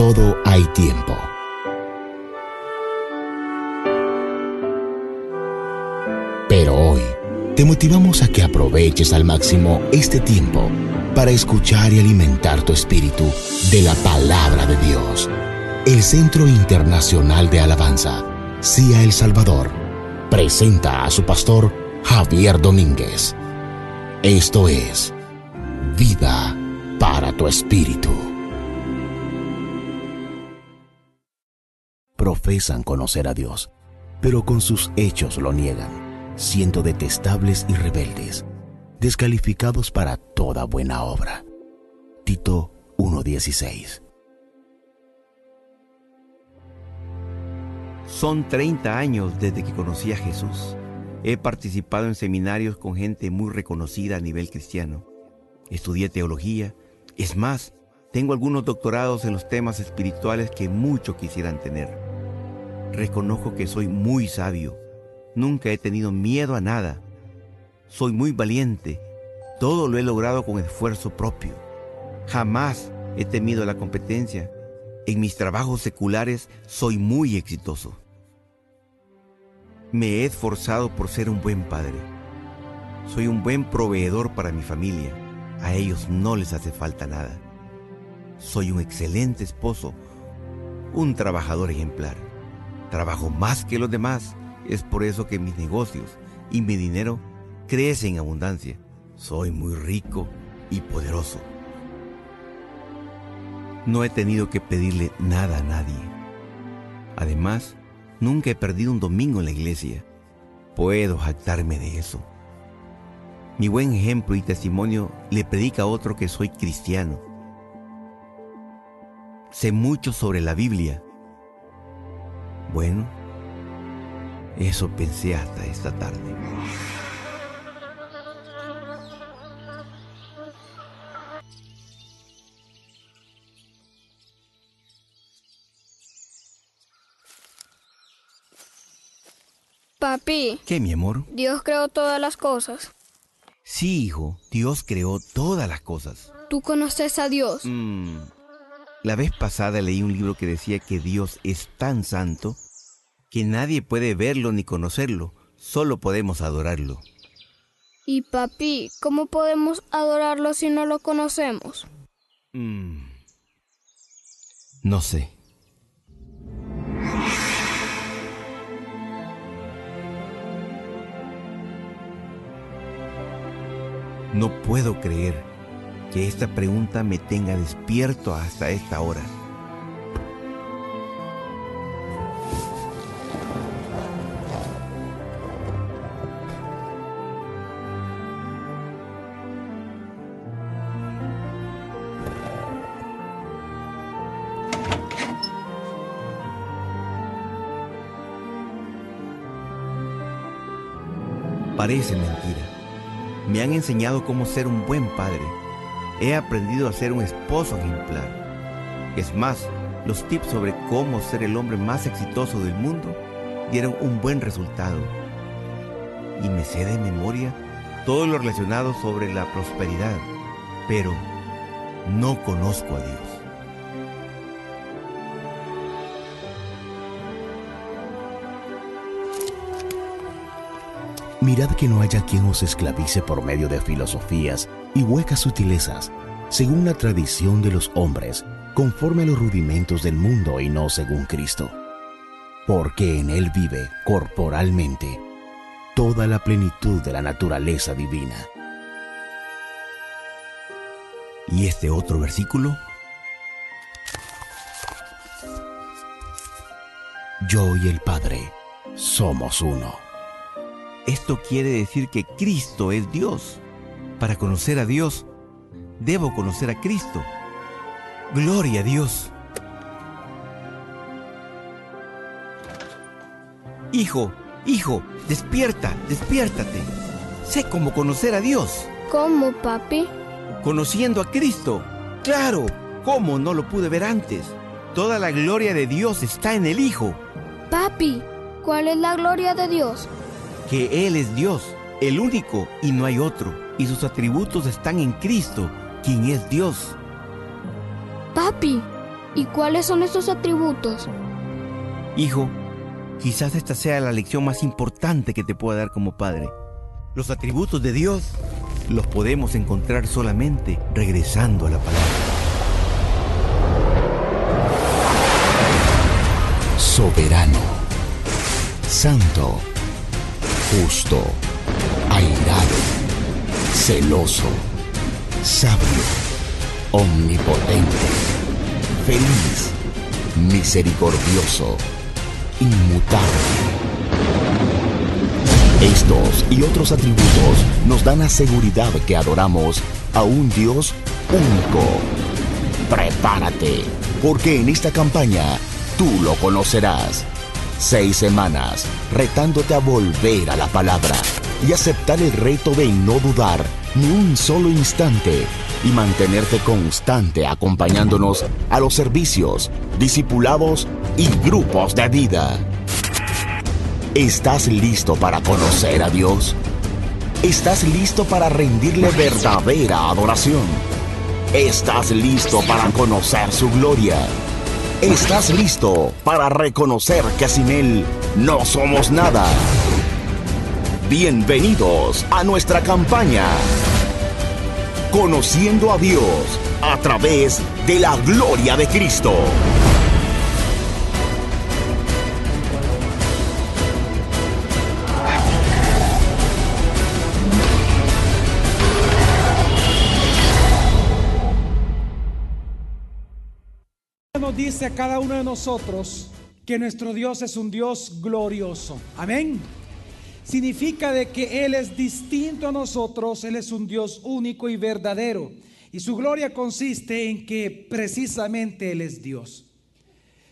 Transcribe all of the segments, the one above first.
todo hay tiempo. Pero hoy te motivamos a que aproveches al máximo este tiempo para escuchar y alimentar tu espíritu de la palabra de Dios. El Centro Internacional de Alabanza, CIA El Salvador, presenta a su pastor Javier Domínguez. Esto es Vida para tu Espíritu. Profesan conocer a Dios, pero con sus hechos lo niegan, siendo detestables y rebeldes, descalificados para toda buena obra. Tito 1:16. Son 30 años desde que conocí a Jesús. He participado en seminarios con gente muy reconocida a nivel cristiano. Estudié teología. Es más, tengo algunos doctorados en los temas espirituales que muchos quisieran tener. Reconozco que soy muy sabio. Nunca he tenido miedo a nada. Soy muy valiente. Todo lo he logrado con esfuerzo propio. Jamás he temido la competencia. En mis trabajos seculares soy muy exitoso. Me he esforzado por ser un buen padre. Soy un buen proveedor para mi familia. A ellos no les hace falta nada. Soy un excelente esposo, un trabajador ejemplar. Trabajo más que los demás. Es por eso que mis negocios y mi dinero crecen en abundancia. Soy muy rico y poderoso. No he tenido que pedirle nada a nadie. Además, nunca he perdido un domingo en la iglesia. Puedo jactarme de eso. Mi buen ejemplo y testimonio le predica a otro que soy cristiano. Sé mucho sobre la Biblia. Bueno, eso pensé hasta esta tarde. Papi. ¿Qué, mi amor? Dios creó todas las cosas. Sí, hijo, Dios creó todas las cosas. ¿Tú conoces a Dios? La vez pasada leí un libro que decía que Dios es tan santo que nadie puede verlo ni conocerlo, solo podemos adorarlo. Y papi, ¿cómo podemos adorarlo si no lo conocemos? No sé. No puedo creer que esta pregunta me tenga despierto hasta esta hora. Parece mentira. Me han enseñado cómo ser un buen padre. He aprendido a ser un esposo ejemplar. Es más, los tips sobre cómo ser el hombre más exitoso del mundo dieron un buen resultado. Y me sé de memoria todo lo relacionado sobre la prosperidad. Pero no conozco a Dios. Mirad que no haya quien os esclavice por medio de filosofías y huecas sutilezas, según la tradición de los hombres, conforme a los rudimentos del mundo y no según Cristo. Porque en Él vive, corporalmente, toda la plenitud de la naturaleza divina. ¿Y este otro versículo? Yo y el Padre somos uno. Esto quiere decir que Cristo es Dios. Para conocer a Dios, debo conocer a Cristo. ¡Gloria a Dios! Hijo, despierta, despiértate. Sé cómo conocer a Dios. ¿Cómo, papi? Conociendo a Cristo. ¡Claro! ¿Cómo no lo pude ver antes? Toda la gloria de Dios está en el Hijo. Papi, ¿cuál es la gloria de Dios? Que Él es Dios, el único y no hay otro, y sus atributos están en Cristo, quien es Dios. Papi, ¿Y cuáles son estos atributos? Hijo, quizás esta sea la lección más importante que te pueda dar como padre. Los atributos de Dios los podemos encontrar solamente regresando a la palabra. Soberano, santo, justo, airado, celoso, sabio, omnipotente, feliz, misericordioso, inmutable. Estos y otros atributos nos dan la seguridad que adoramos a un Dios único. Prepárate, porque en esta campaña tú lo conocerás. 6 semanas retándote a volver a la palabra y aceptar el reto de no dudar ni un solo instante y mantenerte constante acompañándonos a los servicios, discipulados y grupos de vida. ¿Estás listo para conocer a Dios? ¿Estás listo para rendirle verdadera adoración? ¿Estás listo para conocer su gloria? ¿Estás listo para reconocer que sin Él no somos nada? Bienvenidos a nuestra campaña, Conociendo a Dios a través de la gloria de Cristo. Nos dice a cada uno de nosotros que nuestro Dios es un Dios glorioso. Amén. Significa de que Él es distinto a nosotros. Él es un Dios único y verdadero, y su gloria consiste en que precisamente Él es Dios.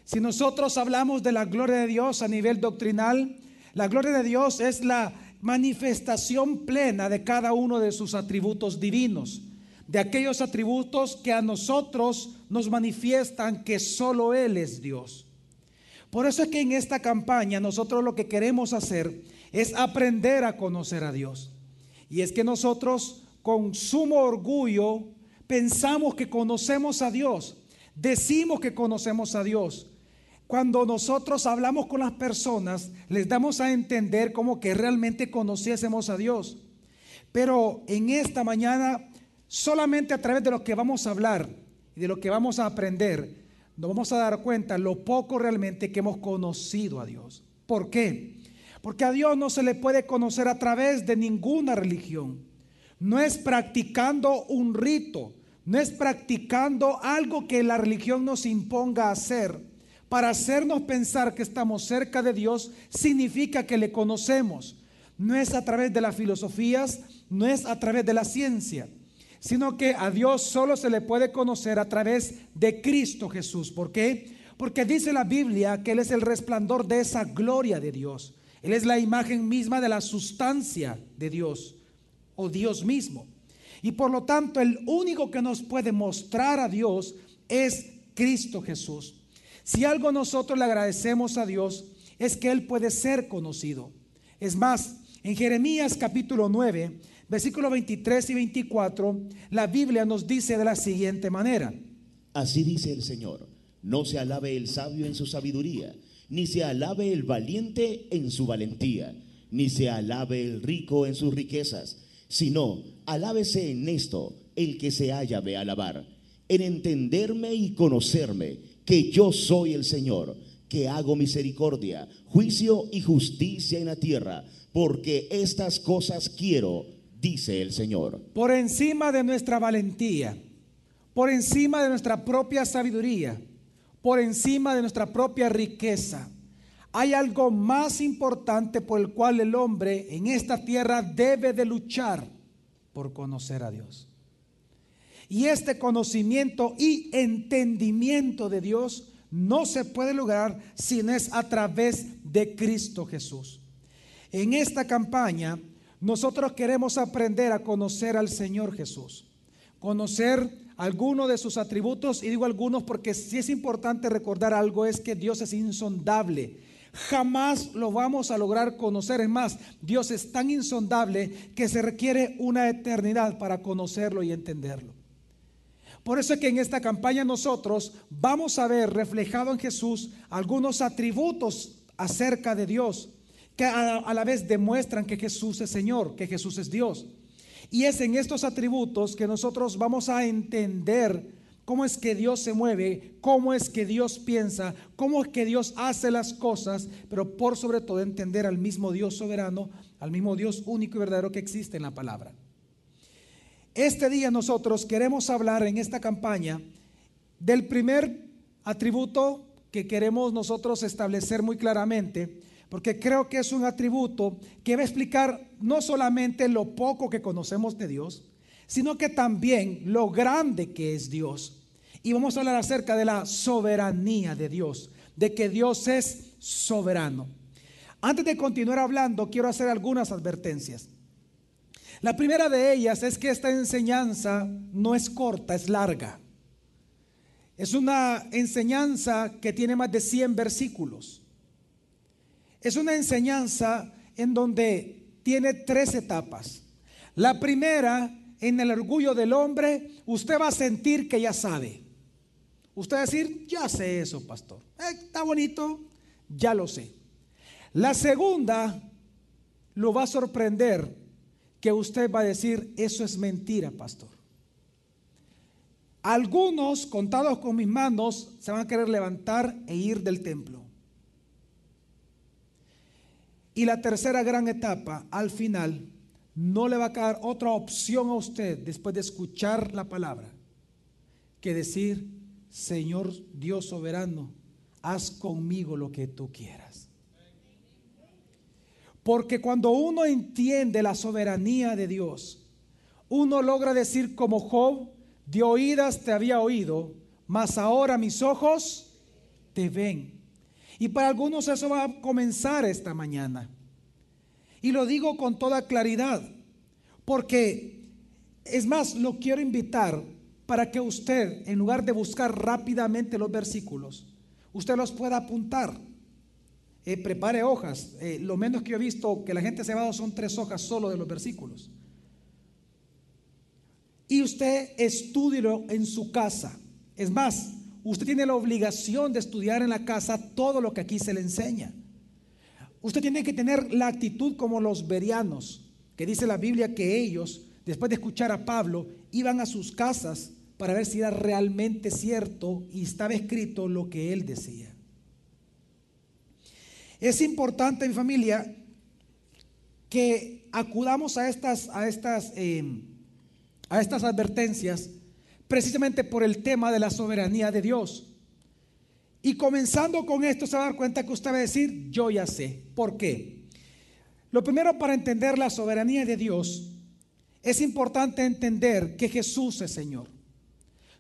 Si nosotros hablamos de la gloria de Dios a nivel doctrinal, la gloria de Dios es la manifestación plena de cada uno de sus atributos divinos, de aquellos atributos que a nosotros nos manifiestan que solo Él es Dios. Por eso es que en esta campaña nosotros lo que queremos hacer es aprender a conocer a Dios. Y es que nosotros con sumo orgullo pensamos que conocemos a Dios, decimos que conocemos a Dios. Cuando nosotros hablamos con las personas, les damos a entender como que realmente conociésemos a Dios. Pero en esta mañana, solamente a través de lo que vamos a hablar y de lo que vamos a aprender, nos vamos a dar cuenta lo poco realmente que hemos conocido a Dios. ¿Por qué? Porque a Dios no se le puede conocer a través de ninguna religión. No es practicando un rito, no es practicando algo que la religión nos imponga a hacer. Para hacernos pensar que estamos cerca de Dios significa que le conocemos. No es a través de las filosofías, no es a través de la ciencia, sino que a Dios solo se le puede conocer a través de Cristo Jesús. ¿Por qué? Porque dice la Biblia que Él es el resplandor de esa gloria de Dios. Él es la imagen misma de la sustancia de Dios, o Dios mismo. Y por lo tanto, el único que nos puede mostrar a Dios es Cristo Jesús. Si algo nosotros le agradecemos a Dios, es que Él puede ser conocido. Es más, en Jeremías capítulo 9, versículos 23 y 24, la Biblia nos dice de la siguiente manera: Así dice el Señor: no se alabe el sabio en su sabiduría, ni se alabe el valiente en su valentía, ni se alabe el rico en sus riquezas, sino alábese en esto el que se haya de alabar, en entenderme y conocerme, que yo soy el Señor, que hago misericordia, juicio y justicia en la tierra, porque estas cosas quiero, dice el Señor. Por encima de nuestra valentía, por encima de nuestra propia sabiduría, por encima de nuestra propia riqueza, hay algo más importante por el cual el hombre en esta tierra debe de luchar: por conocer a Dios. Y este conocimiento y entendimiento de Dios no se puede lograr si no es a través de Cristo Jesús. En esta campaña nosotros queremos aprender a conocer al Señor Jesús, conocer algunos de sus atributos, y digo algunos porque si es importante recordar algo, es que Dios es insondable. Jamás lo vamos a lograr conocer. Es más, Dios es tan insondable que se requiere una eternidad para conocerlo y entenderlo. Por eso es que en esta campaña nosotros vamos a ver reflejado en Jesús algunos atributos acerca de Dios que a la vez demuestran que Jesús es Señor, que Jesús es Dios. Y es en estos atributos que nosotros vamos a entender cómo es que Dios se mueve, cómo es que Dios piensa, cómo es que Dios hace las cosas, pero por sobre todo entender al mismo Dios soberano, al mismo Dios único y verdadero que existe en la palabra. Este día nosotros queremos hablar en esta campaña del primer atributo que queremos nosotros establecer muy claramente, porque creo que es un atributo que va a explicar no solamente lo poco que conocemos de Dios, sino que también lo grande que es Dios. Y vamos a hablar acerca de la soberanía de Dios, de que Dios es soberano. Antes de continuar hablando, quiero hacer algunas advertencias. La primera de ellas es que esta enseñanza no es corta, es larga. Es una enseñanza que tiene más de 100 versículos. Es una enseñanza en donde tiene 3 etapas. La primera, en el orgullo del hombre, usted va a sentir que ya sabe. Usted va a decir, ya sé eso, pastor. Está bonito, ya lo sé. La segunda, lo va a sorprender que usted va a decir, eso es mentira, pastor. Algunos, contados con mis manos, se van a querer levantar e ir del templo. Y la tercera gran etapa, al final, no le va a quedar otra opción a usted después de escuchar la palabra que decir, Señor Dios soberano, haz conmigo lo que tú quieras. Porque cuando uno entiende la soberanía de Dios, uno logra decir como Job, de oídas te había oído, mas ahora mis ojos te ven. Y para algunos eso va a comenzar esta mañana. Y lo digo con toda claridad, porque es más, lo quiero invitar para que usted, en lugar de buscar rápidamente los versículos, usted los pueda apuntar. Prepare hojas. Lo menos que yo he visto que la gente se ha dado son 3 hojas solo de los versículos. Y usted estúdielo en su casa. Es más, usted tiene la obligación de estudiar en la casa todo lo que aquí se le enseña. Usted tiene que tener la actitud como los bereanos, que dice la Biblia que ellos, después de escuchar a Pablo, iban a sus casas para ver si era realmente cierto y estaba escrito lo que él decía. Es importante, mi familia, que acudamos a estas advertencias precisamente por el tema de la soberanía de Dios. Y comenzando con esto se va a dar cuenta que usted va a decir, yo ya sé. ¿Por qué? Lo primero, para entender la soberanía de Dios, es importante entender que Jesús es Señor.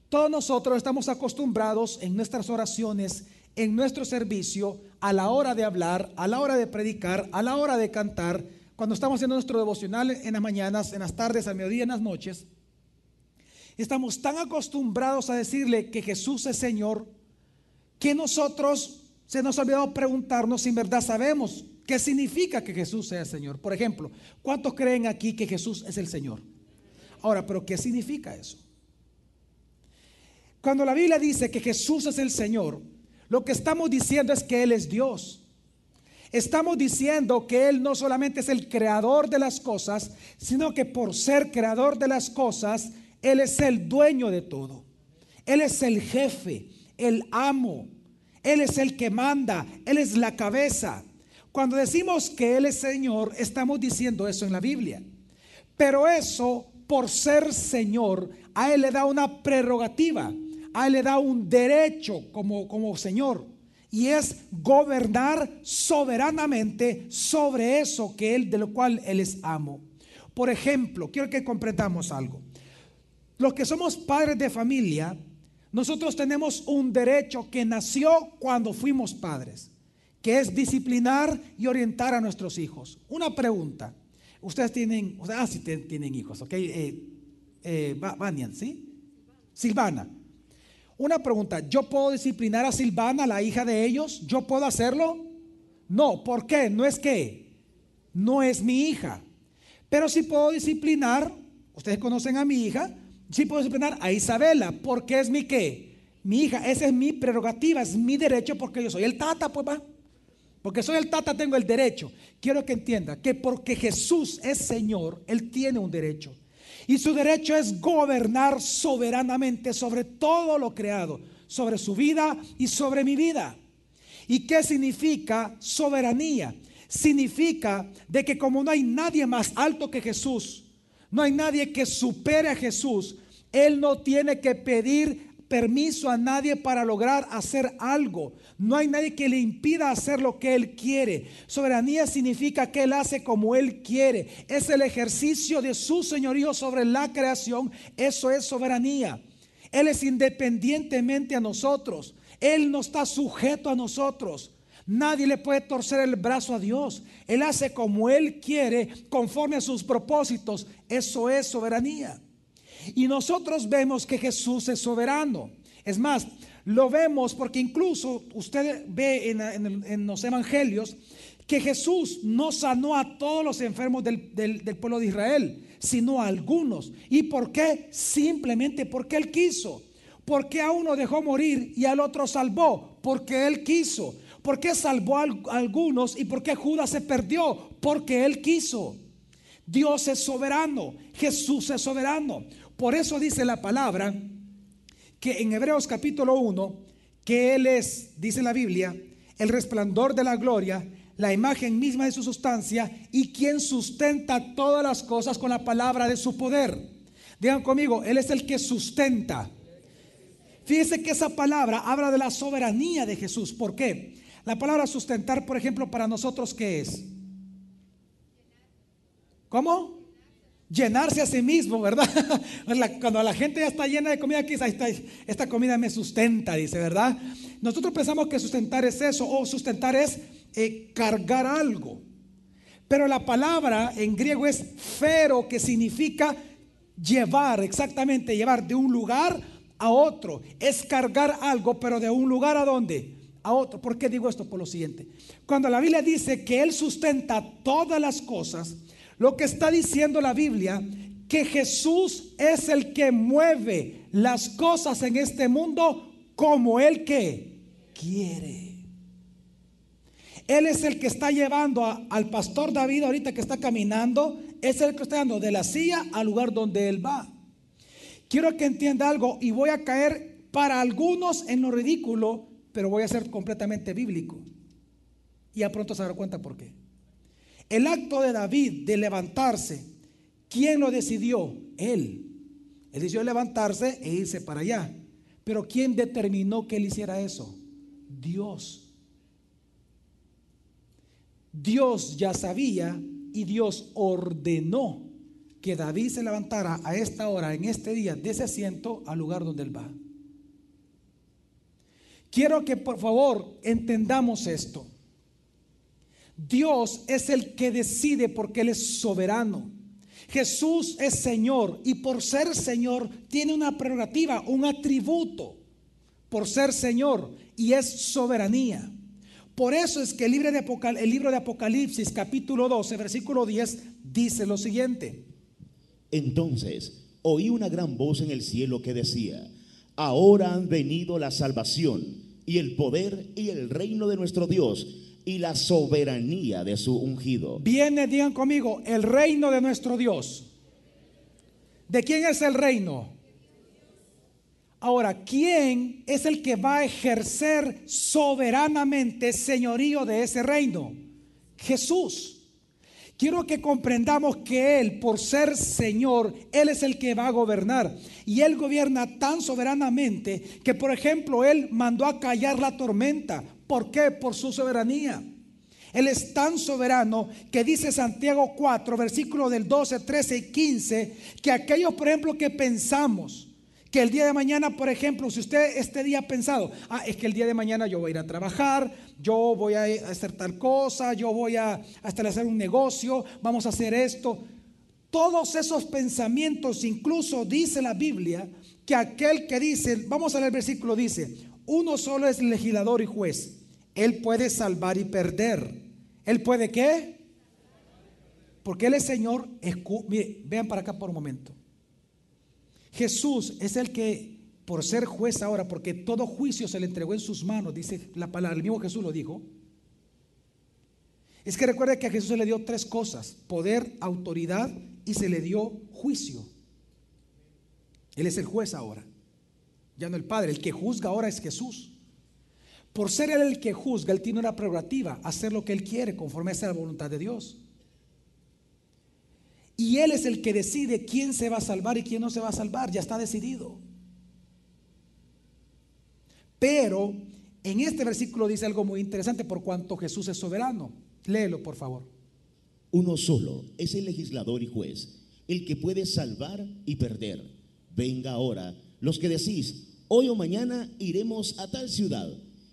Todos nosotros estamos acostumbrados en nuestras oraciones, en nuestro servicio, a la hora de hablar, a la hora de predicar, a la hora de cantar, cuando estamos haciendo nuestro devocional en las mañanas, en las tardes, al mediodía, en las noches, estamos tan acostumbrados a decirle que Jesús es Señor, que nosotros se nos ha olvidado preguntarnos si en verdad sabemos qué significa que Jesús sea Señor. Por ejemplo, ¿cuántos creen aquí que Jesús es el Señor? Ahora, ¿pero qué significa eso? Cuando la Biblia dice que Jesús es el Señor, lo que estamos diciendo es que Él es Dios. Estamos diciendo que Él no solamente es el creador de las cosas, sino que por ser creador de las cosas, Él es el dueño de todo. Él es el jefe, el amo. Él es el que manda, Él es la cabeza. Cuando decimos que Él es Señor, estamos diciendo eso en la Biblia. Pero eso, por ser Señor, a Él le da una prerrogativa, a Él le da un derecho como Señor. Y es gobernar soberanamente sobre eso que Él, de lo cual Él es amo. Por ejemplo, quiero que comprendamos algo. Los que somos padres de familia, nosotros tenemos un derecho que nació cuando fuimos padres, que es disciplinar y orientar a nuestros hijos. Una pregunta. Ustedes tienen, sí tienen hijos, ¿ok? Vanian, ¿sí? Silvana. Una pregunta, ¿yo puedo disciplinar a Silvana, la hija de ellos? ¿Yo puedo hacerlo? No, ¿por qué? No es mi hija. Pero sí puedo disciplinar, ustedes conocen a mi hija, Sí puedo disciplinar a Isabela, porque es mi ¿qué? Mi hija. Esa es mi prerrogativa, es mi derecho, porque yo soy el tata, pues va. Porque soy el tata, tengo el derecho. Quiero que entienda que porque Jesús es Señor, Él tiene un derecho. Y su derecho es gobernar soberanamente sobre todo lo creado, sobre su vida y sobre mi vida. ¿Y qué significa soberanía? Significa de que como no hay nadie más alto que Jesús, no hay nadie que supere a Jesús, Él no tiene que pedir permiso a nadie para lograr hacer algo. No hay nadie que le impida hacer lo que Él quiere. Soberanía significa que Él hace como Él quiere. Es el ejercicio de su señorío sobre la creación. Eso es soberanía. Él es independientemente a nosotros. Él no está sujeto a nosotros. Nadie le puede torcer el brazo a Dios. Él hace como Él quiere, conforme a sus propósitos. Eso es soberanía. Y nosotros vemos que Jesús es soberano. Es más, lo vemos porque incluso usted ve en los evangelios que Jesús no sanó a todos los enfermos del pueblo de Israel, sino a algunos. ¿Y por qué? Simplemente porque Él quiso. ¿Por qué a uno dejó morir y al otro salvó? Porque Él quiso. ¿Por qué salvó a algunos y por qué Judas se perdió? Porque Él quiso. Dios es soberano, Jesús es soberano. Por eso dice la palabra que en Hebreos capítulo 1, que Él es, dice la Biblia, el resplandor de la gloria, la imagen misma de su sustancia y quien sustenta todas las cosas con la palabra de su poder. Digan conmigo, Él es el que sustenta. Fíjese que esa palabra habla de la soberanía de Jesús. ¿Por qué? La palabra sustentar, por ejemplo, para nosotros, ¿qué es? ¿Cómo? Llenarse a sí mismo, ¿verdad? Cuando la gente ya está llena de comida, aquí está, esta comida me sustenta, dice, ¿verdad? Nosotros pensamos que sustentar es eso, o sustentar es cargar algo. Pero la palabra en griego es fero, que significa llevar, exactamente, llevar de un lugar a otro. Es cargar algo, pero de un lugar a ¿dónde? A otro. ¿Por qué digo esto? Por lo siguiente. Cuando la Biblia dice que Él sustenta todas las cosas, lo que está diciendo la Biblia, que Jesús es el que mueve las cosas en este mundo como Él que quiere. Él es el que está llevando al pastor David ahorita que está caminando, es el que está dando de la silla al lugar donde él va. Quiero que entienda algo y voy a caer para algunos en lo ridículo, pero voy a ser completamente bíblico. Y a pronto se dará cuenta por qué. El acto de David de levantarse, ¿quién lo decidió? Él. Él decidió levantarse e irse para allá. Pero ¿quién determinó que él hiciera eso? Dios. Dios ya sabía y Dios ordenó que David se levantara a esta hora, en este día, de ese asiento al lugar donde él va. Quiero que por favor entendamos esto. Dios es el que decide porque Él es soberano. Jesús es Señor y por ser Señor tiene una prerrogativa, un atributo por ser Señor, y es soberanía. Por eso es que el libro de Apocalipsis capítulo 12 versículo 10 dice lo siguiente: Entonces oí una gran voz en el cielo que decía: ahora han venido la salvación y el poder y el reino de nuestro Dios y la soberanía de su ungido. Viene, digan conmigo, el reino de nuestro Dios. ¿De quién es el reino? Ahora, ¿quién es el que va a ejercer soberanamente señorío de ese reino? Jesús. Quiero que comprendamos que Él, por ser Señor, Él es el que va a gobernar. Y Él gobierna tan soberanamente que, por ejemplo, Él mandó a callar la tormenta. ¿Por qué? Por su soberanía. Él es tan soberano que dice Santiago 4, versículos del 12, 13 y 15, que aquellos, por ejemplo, que pensamos que el día de mañana, por ejemplo, si usted este día ha pensado, es que el día de mañana yo voy a ir a trabajar, yo voy a hacer tal cosa, yo voy a establecer un negocio, vamos a hacer esto. Todos esos pensamientos, incluso dice la Biblia, que aquel que dice, vamos a leer el versículo, dice, uno solo es legislador y juez. Él puede salvar y perder. ¿Él puede qué? Porque Él es Señor. Mire, vean para acá por un momento. Jesús es el que, por ser juez ahora, porque todo juicio se le entregó en sus manos, dice la palabra, el mismo Jesús lo dijo. Es que recuerde que a Jesús se le dio 3 cosas: poder, autoridad y se le dio juicio. Él es el juez ahora, ya no el Padre. El que juzga ahora es Jesús. Por ser Él el que juzga, Él tiene una prerrogativa: hacer lo que Él quiere conforme a la voluntad de Dios. Y Él es el que decide quién se va a salvar y quién no se va a salvar. Ya está decidido. Pero en este versículo dice algo muy interesante: por cuanto Jesús es soberano. Léelo, por favor. Uno solo es el legislador y juez, el que puede salvar y perder. Venga ahora los que decís, hoy o mañana iremos a tal ciudad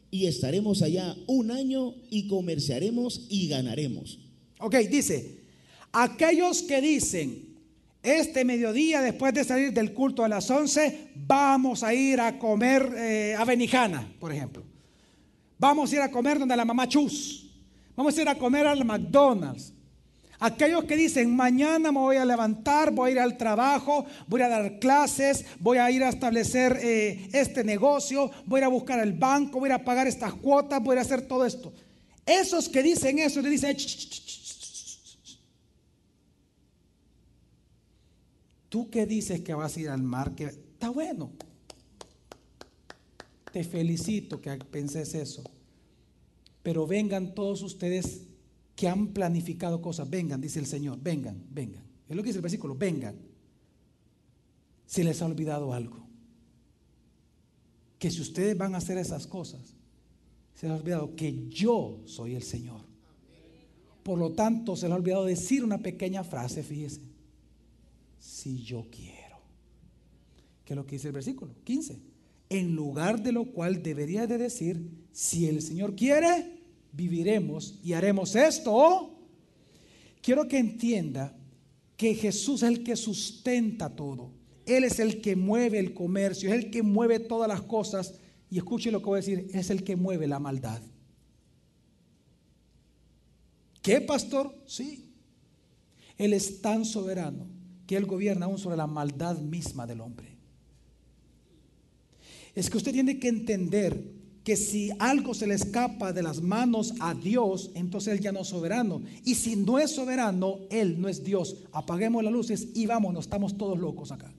y estaremos allá 1 año y comerciaremos y ganaremos. Ok, dice, aquellos que dicen, este mediodía después de salir del culto a las 11 vamos a ir a comer a Benihana, por ejemplo. Vamos a ir a comer donde la mamá Chus. Vamos a ir a comer al McDonald's. Aquellos que dicen, mañana me voy a levantar, voy a ir al trabajo, voy a dar clases, voy a ir a establecer este negocio, voy a ir a buscar el banco, voy a ir a pagar estas cuotas, voy a hacer todo esto. Esos que dicen eso, le dicen, tú que dices que vas a ir al mar, que está bueno. Te felicito que penses eso. Pero vengan todos ustedes que han planificado cosas, vengan, dice el Señor, vengan, vengan. Es lo que dice el versículo, vengan. Se les ha olvidado algo. Que si ustedes van a hacer esas cosas, se les ha olvidado que yo soy el Señor. Por lo tanto, se les ha olvidado decir una pequeña frase, fíjese. Si yo quiero. ¿Qué es lo que dice el versículo 15? En lugar de lo cual debería de decir, si el Señor quiere, viviremos y haremos esto. Quiero que entienda que Jesús es el que sustenta todo. Él es el que mueve el comercio, es el que mueve todas las cosas. Y escuche lo que voy a decir, es el que mueve la maldad. ¿Qué, pastor? Sí. Él es tan soberano que Él gobierna aún sobre la maldad misma del hombre. Es que usted tiene que entender que si algo se le escapa de las manos a Dios, entonces Él ya no es soberano. Y si no es soberano, Él no es Dios. Apaguemos las luces y vámonos, estamos todos locos acá.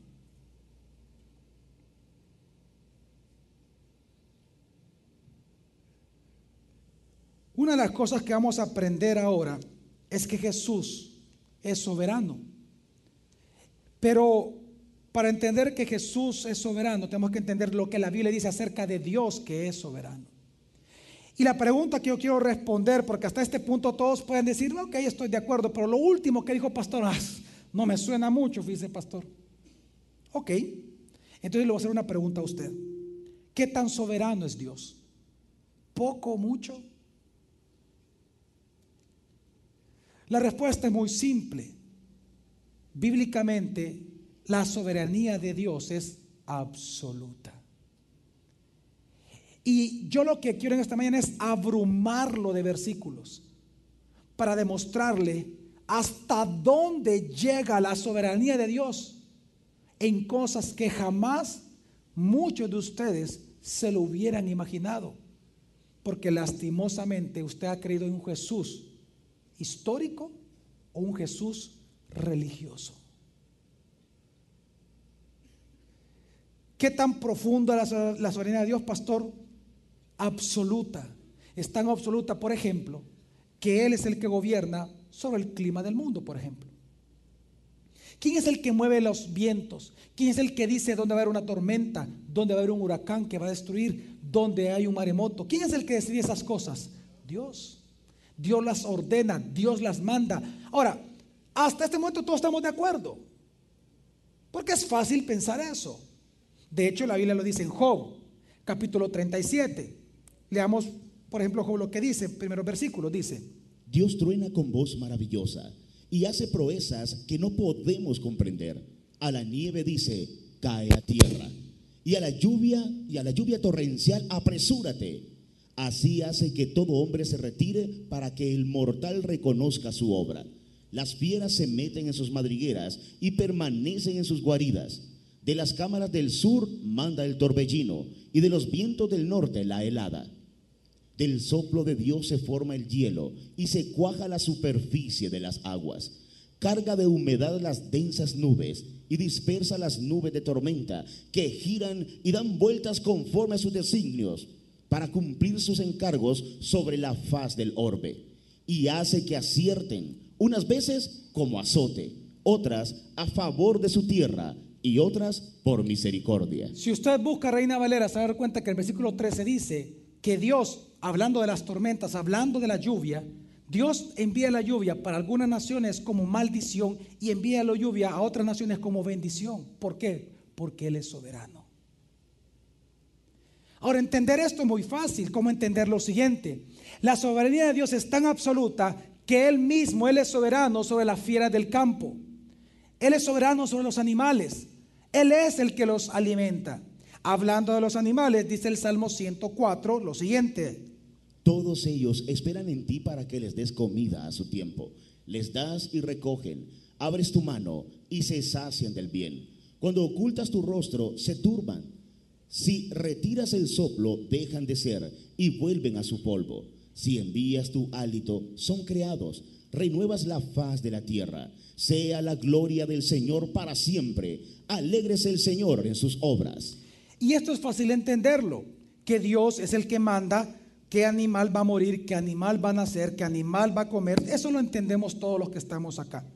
Una de las cosas que vamos a aprender ahora es que Jesús es soberano. Pero para entender que Jesús es soberano, tenemos que entender lo que la Biblia dice acerca de Dios que es soberano. Y la pregunta que yo quiero responder, porque hasta este punto todos pueden decir, ok, estoy de acuerdo, pero lo último que dijo pastor, no me suena mucho, fíjese pastor. Ok, entonces le voy a hacer una pregunta a usted. ¿Qué tan soberano es Dios? ¿Poco o mucho? La respuesta es muy simple. Bíblicamente, la soberanía de Dios es absoluta. Y yo lo que quiero en esta mañana es abrumarlo de versículos para demostrarle hasta dónde llega la soberanía de Dios en cosas que jamás muchos de ustedes se lo hubieran imaginado. Porque lastimosamente usted ha creído en un Jesús histórico o un Jesús religioso. ¿Qué tan profunda es la soberanía de Dios, pastor? Absoluta. Es tan absoluta, por ejemplo, que Él es el que gobierna sobre el clima del mundo, por ejemplo. ¿Quién es el que mueve los vientos? ¿Quién es el que dice dónde va a haber una tormenta? ¿Dónde va a haber un huracán que va a destruir? ¿Dónde hay un maremoto? ¿Quién es el que decide esas cosas? Dios. Dios las ordena, Dios las manda. Ahora, hasta este momento todos estamos de acuerdo, porque es fácil pensar eso. De hecho, la Biblia lo dice en Job, capítulo 37. Leamos, por ejemplo, Job lo que dice, primeros versículos, dice: Dios truena con voz maravillosa y hace proezas que no podemos comprender. A la nieve dice, cae a tierra, y a la lluvia torrencial, apresúrate. Así hace que todo hombre se retire para que el mortal reconozca su obra. Las fieras se meten en sus madrigueras y permanecen en sus guaridas. De las cámaras del sur manda el torbellino, y de los vientos del norte la helada. Del soplo de Dios se forma el hielo, y se cuaja la superficie de las aguas. Carga de humedad las densas nubes, y dispersa las nubes de tormenta, que giran y dan vueltas conforme a sus designios, para cumplir sus encargos sobre la faz del orbe. Y hace que acierten, unas veces como azote, otras a favor de su tierra, y otras por misericordia. Si usted busca Reina Valera, se va a dar cuenta que el versículo 13 dice que Dios, hablando de las tormentas, hablando de la lluvia, Dios envía la lluvia para algunas naciones como maldición y envía la lluvia a otras naciones como bendición. ¿Por qué? Porque Él es soberano. Ahora, entender esto es muy fácil. ¿Cómo entender lo siguiente? La soberanía de Dios es tan absoluta que Él mismo, Él es soberano sobre las fieras del campo. Él es soberano sobre los animales. Él es el que los alimenta. Hablando de los animales, dice el Salmo 104 lo siguiente: Todos ellos esperan en ti para que les des comida a su tiempo. Les das y recogen. Abres tu mano y se sacian del bien. Cuando ocultas tu rostro, se turban. Si retiras el soplo, dejan de ser y vuelven a su polvo. Si envías tu hálito, son creados. Renuevas la faz de la tierra. Sea la gloria del Señor para siempre. Alégrese el Señor en sus obras. Y esto es fácil entenderlo, que Dios es el que manda qué animal va a morir, qué animal va a nacer, qué animal va a comer. Eso lo entendemos todos los que estamos acá.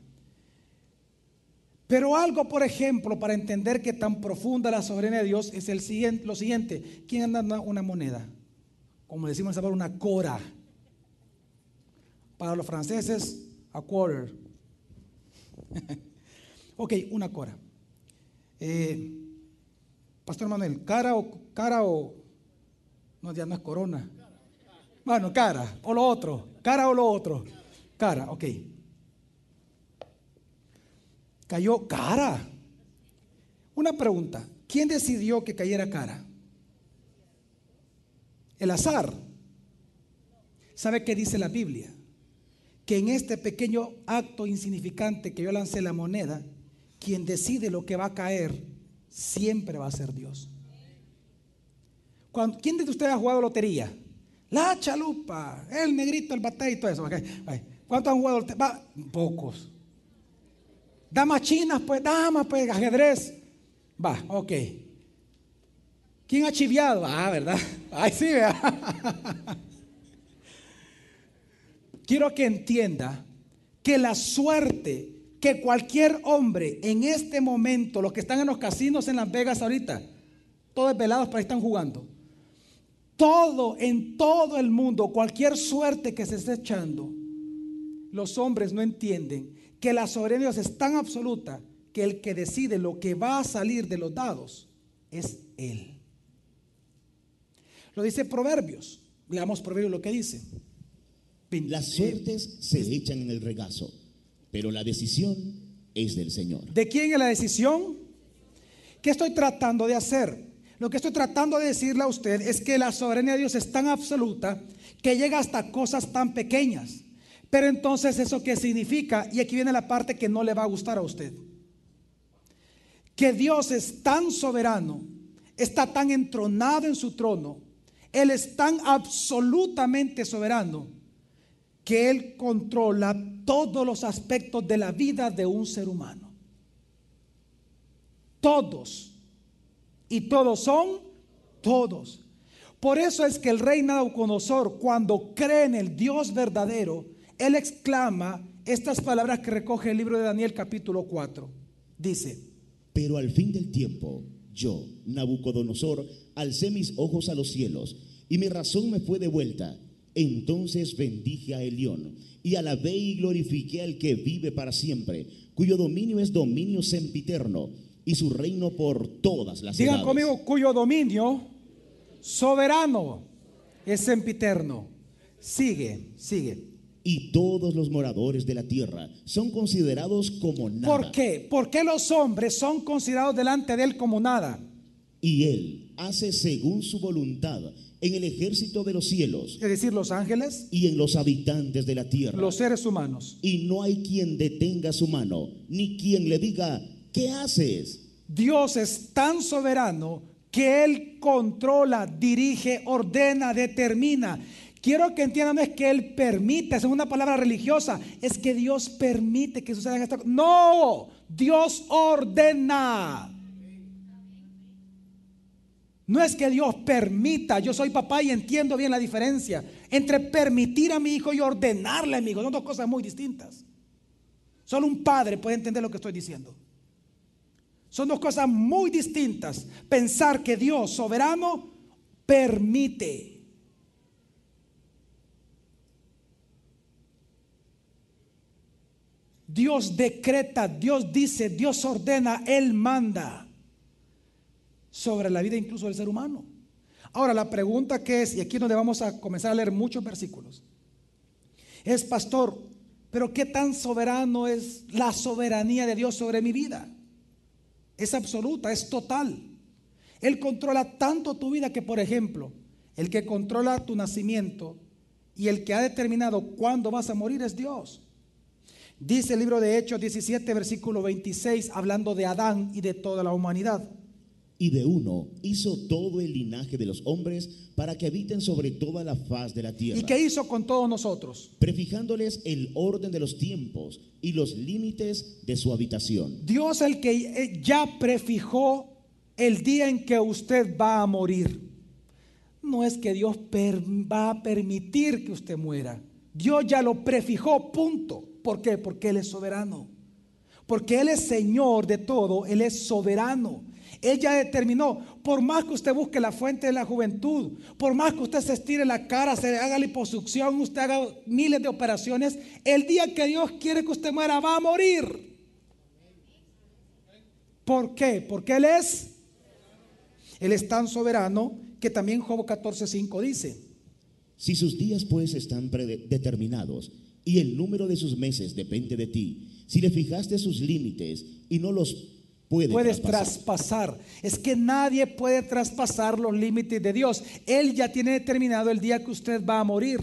Pero algo, por ejemplo, para entender que tan profunda la soberanía de Dios es lo siguiente. ¿Quién anda una moneda? Como decimos en Salvador, una cora. Para los franceses, a quarter. Ok, una cora. Pastor Manuel, cara o no, ya no es corona. Bueno, cara o lo otro. Cara, ok. Cayó cara. Una pregunta: ¿quién decidió que cayera cara? El azar. ¿Sabe qué dice la Biblia? Que en este pequeño acto insignificante que yo lancé la moneda, quien decide lo que va a caer siempre va a ser Dios. ¿Quién de ustedes ha jugado lotería? La chalupa, el negrito, el batey y todo eso. ¿Cuántos han jugado lotería? Pocos. Damas chinas, pues, ajedrez. Va, ok. ¿Quién ha chiviado? ¿Verdad? Ay, sí, vea. Quiero que entienda que la suerte que cualquier hombre en este momento, los que están en los casinos en Las Vegas ahorita, todos velados para ahí están jugando. En todo el mundo, cualquier suerte que se esté echando, los hombres no entienden que la soberanía de Dios es tan absoluta que el que decide lo que va a salir de los dados es Él. Lo dice Proverbios. Leamos Proverbios lo que dice. Las suertes se echan en el regazo, pero la decisión es del Señor. ¿De quién es la decisión? ¿Qué estoy tratando de hacer? Lo que estoy tratando de decirle a usted es que la soberanía de Dios es tan absoluta que llega hasta cosas tan pequeñas. Pero entonces, ¿eso qué significa? Y aquí viene la parte que no le va a gustar a usted. Que Dios es tan soberano, está tan entronado en su trono, Él es tan absolutamente soberano, que Él controla todos los aspectos de la vida de un ser humano. Todos. Y todos son todos. Por eso es que el rey Nabucodonosor, cuando cree en el Dios verdadero, él exclama estas palabras que recoge el libro de Daniel capítulo 4. Dice: pero al fin del tiempo, yo, Nabucodonosor, alcé mis ojos a los cielos, y mi razón me fue devuelta. Entonces bendije a Elión, y alabé y glorifiqué al que vive para siempre, cuyo dominio es dominio sempiterno, y su reino por todas las edades. Digan conmigo: cuyo dominio soberano es sempiterno. Sigue. Y todos los moradores de la tierra son considerados como nada. ¿Por qué? ¿Por qué los hombres son considerados delante de Él como nada? Y Él hace según su voluntad en el ejército de los cielos, Es decir, los ángeles, y en los habitantes de la tierra, los seres humanos. y no hay quien detenga su mano, ni quien le diga: ¿qué haces? Dios es tan soberano que Él controla, dirige, ordena, determina. Quiero que entiendan, no es que Él permita, esa es una palabra religiosa, es que Dios permite que sucedan estas cosas. No, Dios ordena. No es que Dios permita. Yo soy papá y entiendo bien la diferencia entre permitir a mi hijo y ordenarle a mi hijo. Son dos cosas muy distintas. Solo un padre puede entender lo que estoy diciendo. Son dos cosas muy distintas. Pensar que Dios soberano permite. Dios decreta, Dios dice, Dios ordena, Él manda sobre la vida incluso del ser humano. Ahora la pregunta que es, y aquí es donde vamos a comenzar a leer muchos versículos, es: pastor, pero ¿qué tan soberano es la soberanía de Dios sobre mi vida? Es absoluta, es total. Él controla tanto tu vida que, por ejemplo, el que controla tu nacimiento y el que ha determinado cuándo vas a morir es Dios. Dice el libro de Hechos 17, versículo 26, hablando de Adán y de toda la humanidad. Y de uno hizo todo el linaje de los hombres para que habiten sobre toda la faz de la tierra. ¿Y qué hizo con todos nosotros? Prefijándoles el orden de los tiempos y los límites de su habitación. Dios el que ya prefijó el día en que usted va a morir. No es que Dios va a permitir que usted muera. Dios ya lo prefijó, punto. ¿Por qué? Porque Él es soberano. Porque Él es Señor de todo, Él es soberano. Él ya determinó, por más que usted busque la fuente de la juventud, por más que usted se estire la cara, se haga liposucción, usted haga miles de operaciones, el día que Dios quiere que usted muera, va a morir. ¿Por qué? Porque Él es tan soberano que también Job 14:5 dice: si sus días pues están predeterminados y el número de sus meses depende de ti, si le fijaste sus límites y no los puedes traspasar. Es que nadie puede traspasar los límites de Dios. Él ya tiene determinado el día que usted va a morir,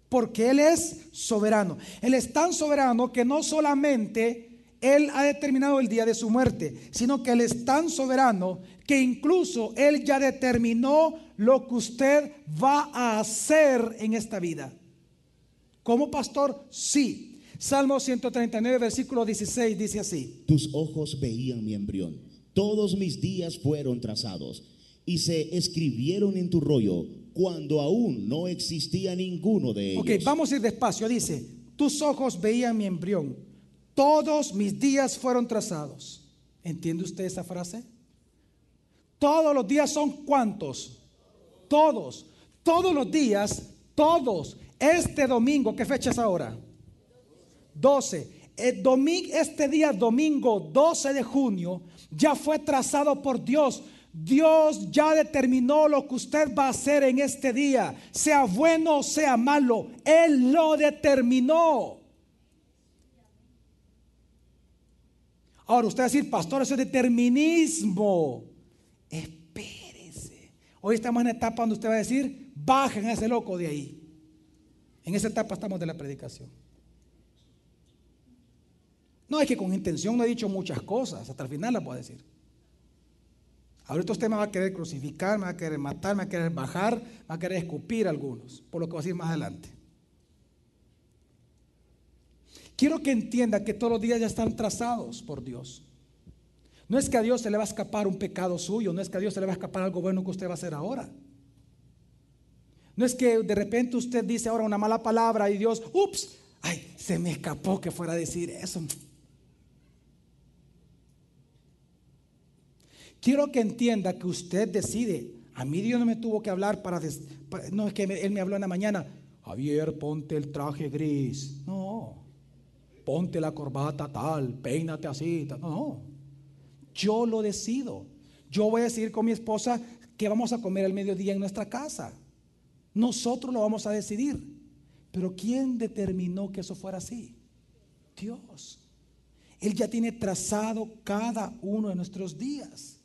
porque Él es soberano. Él es tan soberano que no solamente Él ha determinado el día de su muerte, sino que Él es tan soberano que incluso Él ya determinó lo que usted va a hacer en esta vida. ¿Como pastor? Sí. Salmo 139, versículo 16 dice así: tus ojos veían mi embrión, todos mis días fueron trazados y se escribieron en tu rollo cuando aún no existía ninguno de ellos. Ok, vamos a ir despacio. Dice: tus ojos veían mi embrión, todos mis días fueron trazados. ¿Entiende usted esa frase? Todos los días son ¿cuántos? Todos. Todos los días, todos. Este domingo, ¿qué fecha es ahora? 12. Este día domingo 12 de junio ya fue trazado por Dios. Dios ya determinó lo que usted va a hacer en este día, sea bueno o sea malo. Él lo determinó. Ahora usted va a decir: pastor, eso es determinismo. Espérese. Hoy estamos en una etapa donde usted va a decir: bajen a ese loco de ahí. En esa etapa estamos de la predicación. No, es que con intención no he dicho muchas cosas, hasta el final las voy a decir. Ahorita usted me va a querer crucificar, me va a querer matar, me va a querer bajar, me va a querer escupir a algunos, por lo que voy a decir más adelante. Quiero que entienda que todos los días ya están trazados por Dios. No es que a Dios se le va a escapar un pecado suyo, no es que a Dios se le va a escapar algo bueno que usted va a hacer ahora. No es que de repente usted dice ahora una mala palabra y Dios, ups, ay, se me escapó que fuera a decir eso. Quiero que entienda que usted decide. A mí Dios no me tuvo que hablar no es que Él me habló en la mañana: Javier, ponte el traje gris. No, ponte la corbata tal, peínate así. Tal. No, yo lo decido. Yo voy a decidir con mi esposa que vamos a comer al mediodía en nuestra casa. Nosotros lo vamos a decidir. Pero ¿quién determinó que eso fuera así? Dios. Él ya tiene trazado cada uno de nuestros días.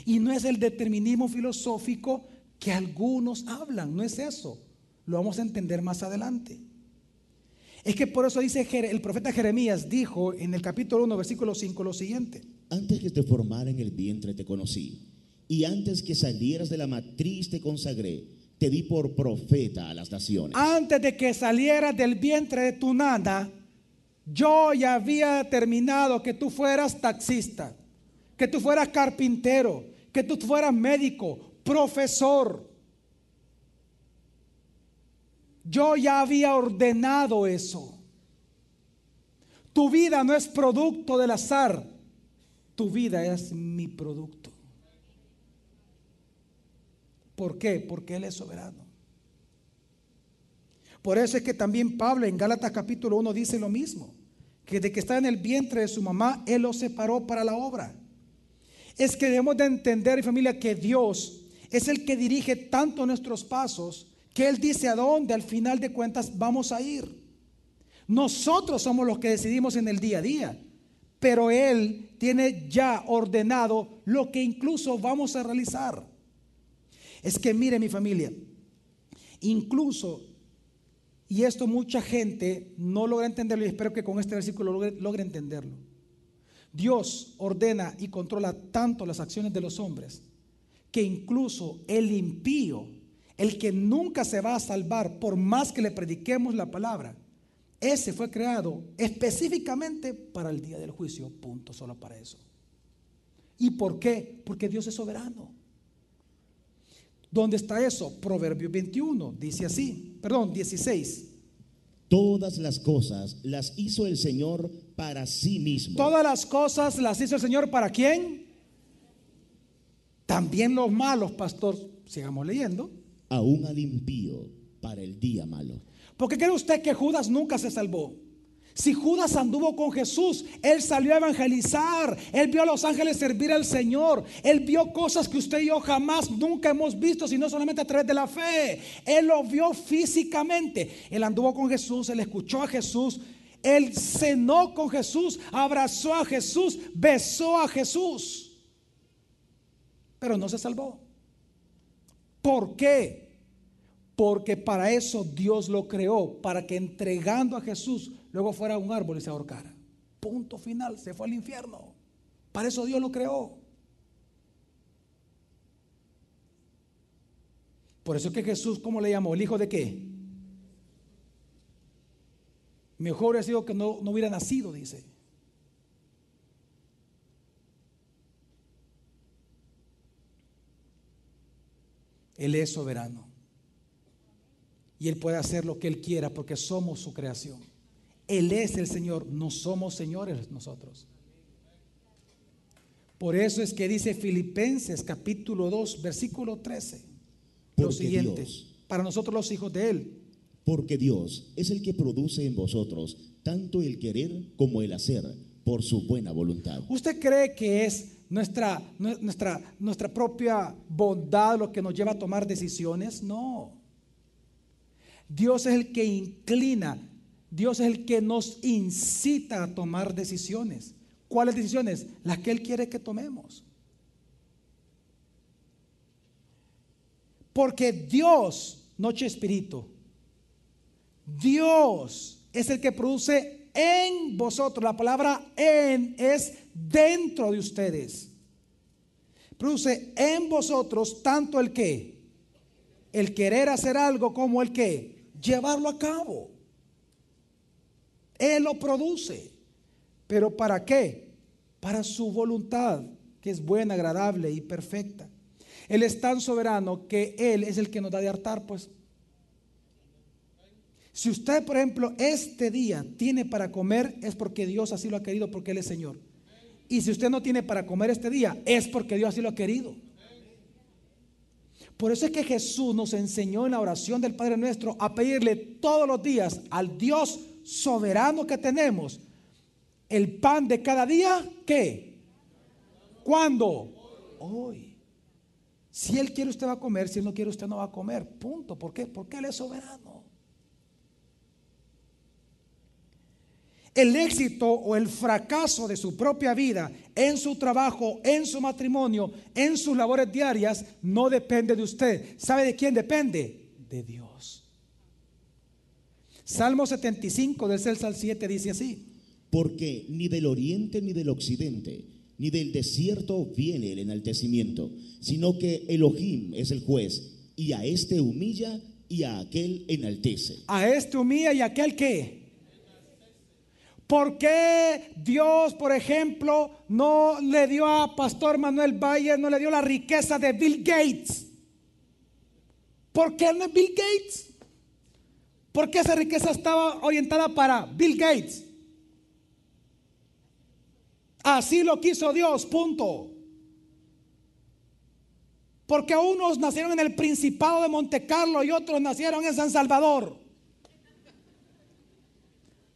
Y no es el determinismo filosófico que algunos hablan, no es eso. Lo vamos a entender más adelante. Es que por eso dice el profeta Jeremías, dijo en el capítulo 1, versículo 5 lo siguiente: Antes que te formara en el vientre te conocí, y antes que salieras de la matriz te consagré, te di por profeta a las naciones. Antes de que salieras del vientre de tu nana, yo ya había determinado que tú fueras taxista, que tú fueras carpintero, que tú fueras médico, profesor. Yo ya había ordenado eso. Tu vida no es producto del azar, tu vida es mi producto. ¿Por qué? Porque Él es soberano. Por eso es que también Pablo en Gálatas capítulo 1 dice lo mismo, que de que está en el vientre de su mamá, Él lo separó para la obra. Es que debemos de entender, familia, que Dios es el que dirige tanto nuestros pasos, que Él dice a dónde al final de cuentas vamos a ir. Nosotros somos los que decidimos en el día a día, pero Él tiene ya ordenado lo que incluso vamos a realizar. Es que mire, mi familia, incluso, y esto mucha gente no logra entenderlo, y espero que con este versículo logre entenderlo. Dios ordena y controla tanto las acciones de los hombres, que incluso el impío, el que nunca se va a salvar por más que le prediquemos la palabra, ese fue creado específicamente para el día del juicio, punto, solo para eso. ¿Y por qué? Porque Dios es soberano. ¿Dónde está eso? Proverbios 21, dice así, 16. Todas las cosas las hizo el Señor para sí mismo. Todas las cosas las hizo el Señor, ¿para quién? También los malos, pastor, sigamos leyendo. Aún al impío para el día malo. ¿Por qué cree usted que Judas nunca se salvó? Si Judas anduvo con Jesús, él salió a evangelizar, él vio a los ángeles servir al Señor, él vio cosas que usted y yo jamás nunca hemos visto, sino solamente a través de la fe. Él lo vio físicamente, él anduvo con Jesús, él escuchó a Jesús, él cenó con Jesús, abrazó a Jesús, besó a Jesús, pero no se salvó. ¿Por qué? Porque para eso Dios lo creó, para que entregando a Jesús luego fuera un árbol y se ahorcara. Punto final, se fue al infierno. Para eso Dios lo creó. Por eso es que Jesús, ¿cómo le llamó? ¿El hijo de qué? Mejor hubiera sido que no hubiera nacido, dice. Él es soberano. Y Él puede hacer lo que Él quiera porque somos su creación. Él es el Señor, no somos señores nosotros. Por eso es que dice Filipenses capítulo 2 versículo 13 lo siguiente: Dios, para nosotros los hijos de Él. Porque Dios es el que produce en vosotros tanto el querer como el hacer por su buena voluntad. ¿Usted cree que es nuestra propia bondad lo que nos lleva a tomar decisiones? No. Dios es el que inclina, Dios es el que nos incita a tomar decisiones. ¿Cuáles decisiones? Las que Él quiere que tomemos. Porque Dios, noche espíritu, Dios es el que produce en vosotros. La palabra en es dentro de ustedes. Produce en vosotros tanto el que, el querer hacer algo como el que, llevarlo a cabo. Él lo produce. ¿Pero para qué? Para su voluntad, que es buena, agradable y perfecta. Él es tan soberano que Él es el que nos da de hartar, pues. Si usted, por ejemplo, este día tiene para comer, es porque Dios así lo ha querido, porque Él es Señor. Y si usted no tiene para comer este día, es porque Dios así lo ha querido. Por eso es que Jesús nos enseñó en la oración del Padre Nuestro a pedirle todos los días al Dios soberano que tenemos el pan de cada día. ¿Qué? ¿Cuándo? Hoy. Si Él quiere, usted va a comer. Si Él no quiere, usted no va a comer. Punto. ¿Por qué? Porque Él es soberano. El éxito o el fracaso de su propia vida, en su trabajo, en su matrimonio, en sus labores diarias, no depende de usted. ¿Sabe de quién depende? De Dios. Salmo 75 del 6 al 7 dice así: Porque ni del oriente ni del occidente, ni del desierto viene el enaltecimiento, sino que Elohim es el juez, y a este humilla y a aquel enaltece. A este humilla y a aquel ¿qué? ¿Por qué Dios, por ejemplo, no le dio a Pastor Manuel Valle, no le dio la riqueza de Bill Gates? ¿Por qué no es Bill Gates? ¿Por qué esa riqueza estaba orientada para Bill Gates? Así lo quiso Dios, punto. Porque unos nacieron en el Principado de Monte Carlo y otros nacieron en San Salvador.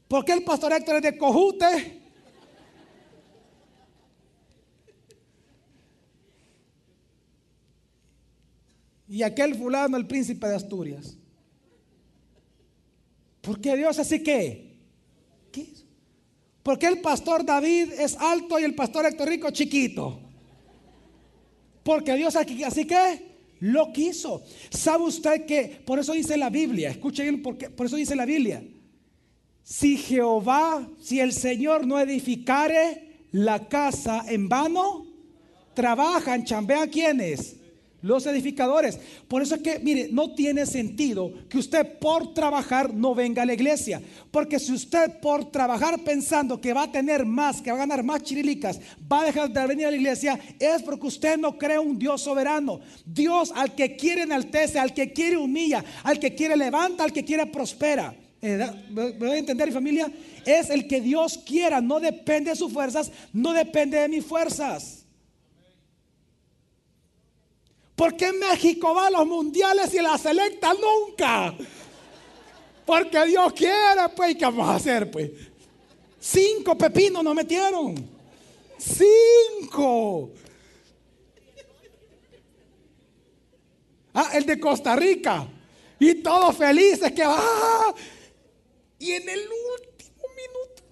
¿Por qué el pastor Héctor es de Cojute? Y aquel fulano el príncipe de Asturias. ¿Por qué Dios así que? ¿Qué? ¿Por qué el pastor David es alto y el pastor Héctor Rico chiquito? Porque Dios así que lo quiso. ¿Sabe usted que por eso dice la Biblia? Escuche bien, por eso dice la Biblia: si el Señor no edificare la casa, en vano trabajan, chambean, ¿quiénes? Los edificadores. Por eso es que, mire, no tiene sentido que usted por trabajar no venga a la iglesia. Porque si usted por trabajar pensando que va a tener más, que va a ganar más chirilicas, va a dejar de venir a la iglesia, es porque usted no cree un Dios soberano. Dios al que quiere enaltece, al que quiere humilla, al que quiere levanta, al que quiere prospera. ¿Me voy a entender, familia? Es el que Dios quiera, no depende de sus fuerzas, no depende de mis fuerzas. ¿Por qué México va a los mundiales y la selecta nunca? Porque Dios quiere, pues, ¿qué vamos a hacer, pues? 5 pepinos nos metieron. 5. El de Costa Rica. Y todos felices que va. Y en el último minuto,